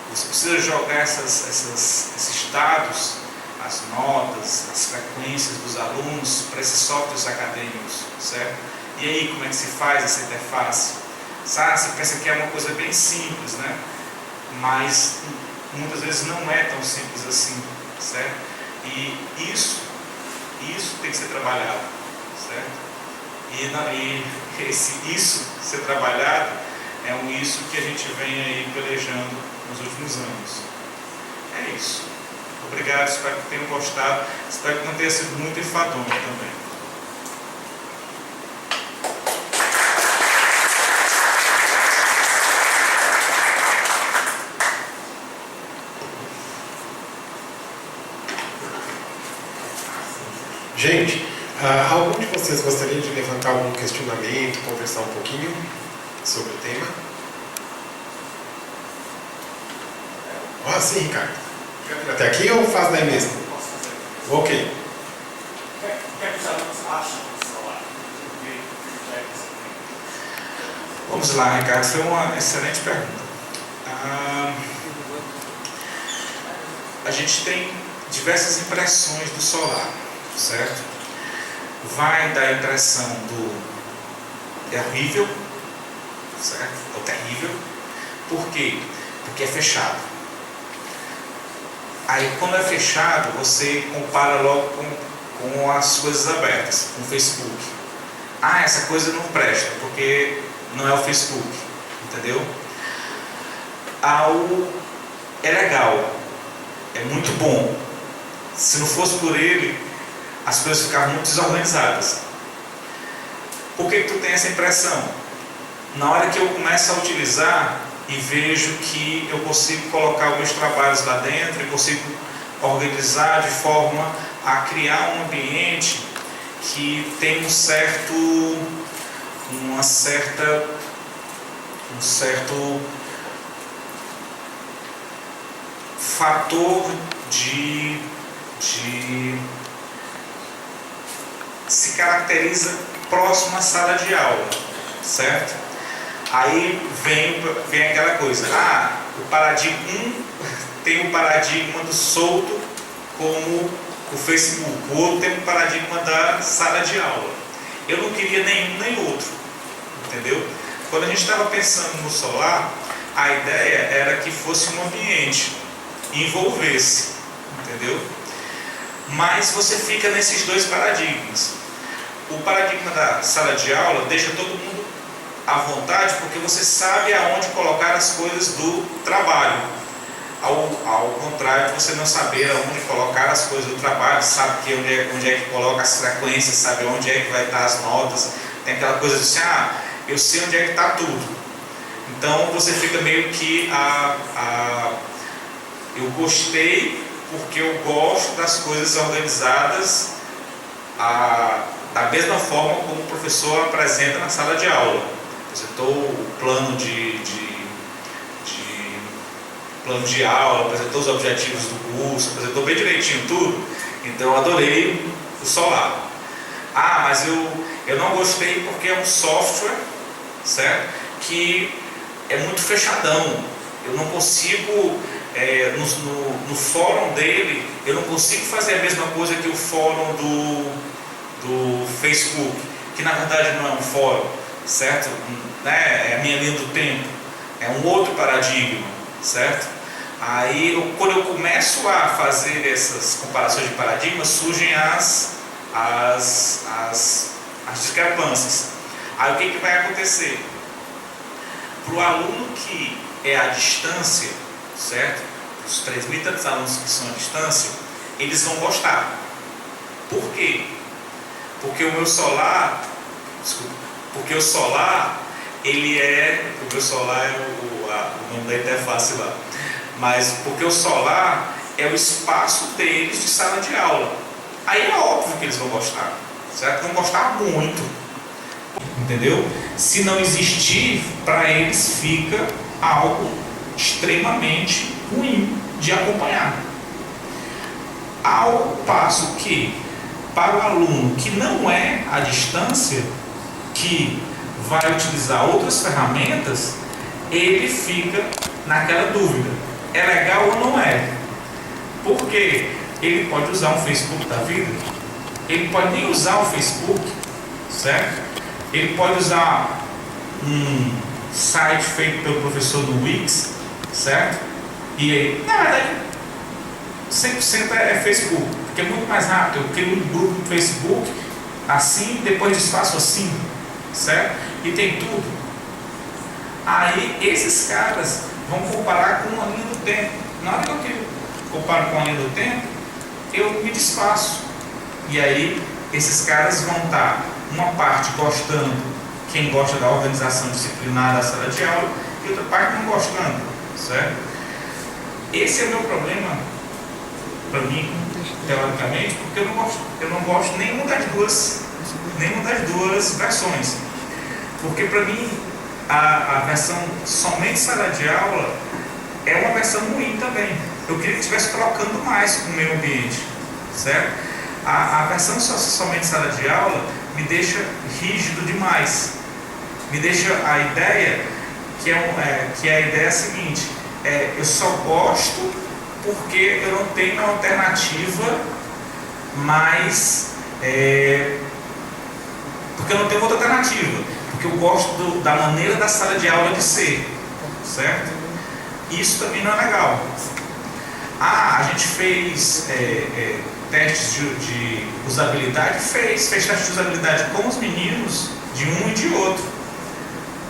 você precisa jogar esses dados, as notas, as frequências dos alunos para esses softwares acadêmicos, certo? E aí, como é que se faz essa interface? Você pensa que é uma coisa bem simples, né? Mas muitas vezes não é tão simples assim, certo? E isso tem que ser trabalhado, certo? E isso ser trabalhado é isso que a gente vem aí pelejando nos últimos anos. É isso. Obrigado, espero que tenham gostado. Espero que não tenha sido muito enfadonho também. Gente, algum de vocês gostaria de levantar algum questionamento, conversar um pouquinho sobre o tema? Sim, Ricardo. Quer vir até aqui ou faz daí mesmo? Posso fazer. Ok. O que é que os alunos acham do solar? Vamos lá, Ricardo, foi uma excelente pergunta. A gente tem diversas impressões do solar, certo? Vai dar a impressão do é horrível, certo? É terrível. Por quê? Porque é fechado. Aí quando é fechado, você compara logo com as coisas abertas, com o Facebook. Ah, essa coisa não presta, porque não é o Facebook, entendeu? É legal, é muito bom. Se não fosse por ele, as coisas ficavam muito desorganizadas. Por que tu tem essa impressão? Na hora que eu começo a utilizar e vejo que eu consigo colocar os meus trabalhos lá dentro, e consigo organizar de forma a criar um ambiente que tem um certo fator de se caracteriza próximo à sala de aula, certo? Aí vem aquela coisa, o paradigma tem um paradigma do solto como o Facebook, o outro tem um paradigma da sala de aula. Eu não queria nenhum nem outro, entendeu? Quando a gente estava pensando no solar, a ideia era que fosse um ambiente, envolvesse, entendeu? Mas você fica nesses dois paradigmas. O paradigma da sala de aula deixa todo mundo à vontade, porque você sabe aonde colocar as coisas do trabalho. Ao contrário de você não saber aonde colocar as coisas do trabalho, sabe que onde é que coloca as frequências, sabe onde é que vai estar as notas. Tem aquela coisa de assim, eu sei onde é que está tudo. Então você fica meio que eu gostei porque eu gosto das coisas organizadas da mesma forma como o professor apresenta na sala de aula. Apresentou o plano plano de aula, apresentou os objetivos do curso, apresentou bem direitinho tudo. Então eu adorei o solar. Mas eu não gostei porque é um software, certo? Que é muito fechadão. Eu não consigo, no fórum dele, eu não consigo fazer a mesma coisa que o fórum do Facebook, que na verdade não é um fórum, certo? É a minha linha do tempo, é um outro paradigma, certo? Aí, quando eu começo a fazer essas comparações de paradigmas, surgem as discrepâncias. Aí o que vai acontecer? Para o aluno que é à distância, certo? Os 3.000 e tantos alunos que são à distância, eles vão gostar. Por quê? Porque o meu solar, ele é, o meu solar é o nome da interface lá, mas porque o solar é o espaço deles de sala de aula. Aí é óbvio que eles vão gostar, certo? Vão gostar muito, entendeu? Se não existir, para eles fica algo extremamente ruim de acompanhar. Ao passo que, para o aluno que não é à distância, que vai utilizar outras ferramentas, ele fica naquela dúvida: é legal ou não é? Porque ele pode usar um Facebook da vida, ele pode nem usar o Facebook, certo? Ele pode usar um site feito pelo professor do Wix, certo? E aí, na verdade, 100% é Facebook, porque é muito mais rápido. Eu crio um grupo no Facebook, assim, depois desfaço assim, certo? E tem tudo. Aí esses caras vão comparar com a linha do tempo. Na hora que eu comparo com a linha do tempo, eu me desfaço. E aí esses caras vão estar, uma parte gostando, quem gosta da organização disciplinar da sala de aula, e outra parte não gostando, certo? Esse é o meu problema, para mim, teoricamente, porque eu não gosto nenhuma das duas versões. Porque para mim a versão somente sala de aula é uma versão ruim também. Eu queria que estivesse trocando mais com o meio ambiente, certo? A versão somente sala de aula me deixa rígido demais, me deixa a ideia que que a ideia é a seguinte: eu só gosto porque eu não tenho alternativa, mas porque eu não tenho outra alternativa, porque eu gosto da maneira da sala de aula de ser, certo? Isso também não é legal. A gente fez testes de usabilidade, fez testes de usabilidade com os meninos de um e de outro,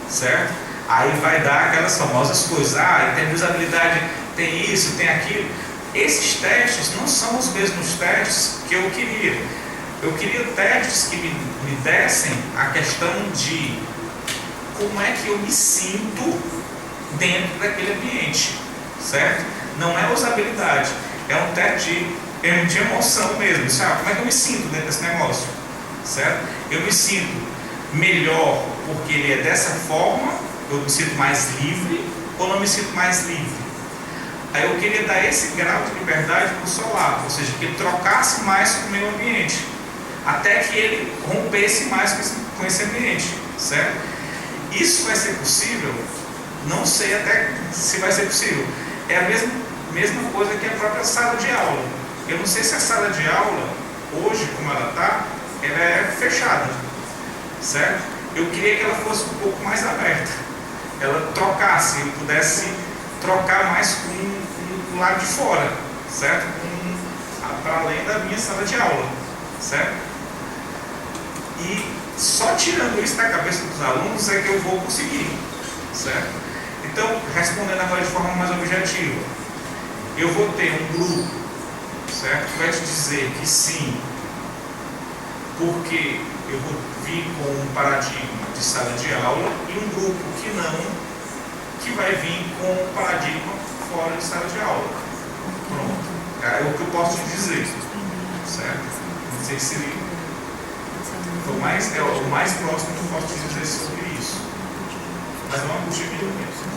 certo? Aí vai dar aquelas famosas coisas, em termos de usabilidade tem isso, tem aquilo. Esses testes não são os mesmos testes que eu queria. Eu queria testes que me dessem a questão de como é que eu me sinto dentro daquele ambiente, certo? Não é usabilidade, é um teste de emoção mesmo. Como é que eu me sinto dentro desse negócio, certo? Eu me sinto melhor porque ele é dessa forma, eu me sinto mais livre ou não me sinto mais livre? Aí eu queria dar esse grau de liberdade para o solar, ou seja, que ele trocasse mais com o meio ambiente, até que ele rompesse mais com esse ambiente, certo? Isso vai ser possível? Não sei até se vai ser possível. É a mesma coisa que a própria sala de aula. Eu não sei se a sala de aula, hoje como ela está, ela é fechada, certo? Eu queria que ela fosse um pouco mais aberta, ela trocasse, eu pudesse trocar mais com o lado de fora, certo? Para além da minha sala de aula, certo? E só tirando isso da cabeça dos alunos é que eu vou conseguir, certo? Então, respondendo agora de forma mais objetiva, eu vou ter um grupo, certo? Que vai te dizer que sim, porque eu vou vir com um paradigma de sala de aula, e um grupo que não, que vai vir com um paradigma fora de sala de aula. Pronto. É o que eu posso te dizer, certo? Não sei se é o mais próximo que eu posso te dizer sobre isso. Mas é uma curtinha mesmo.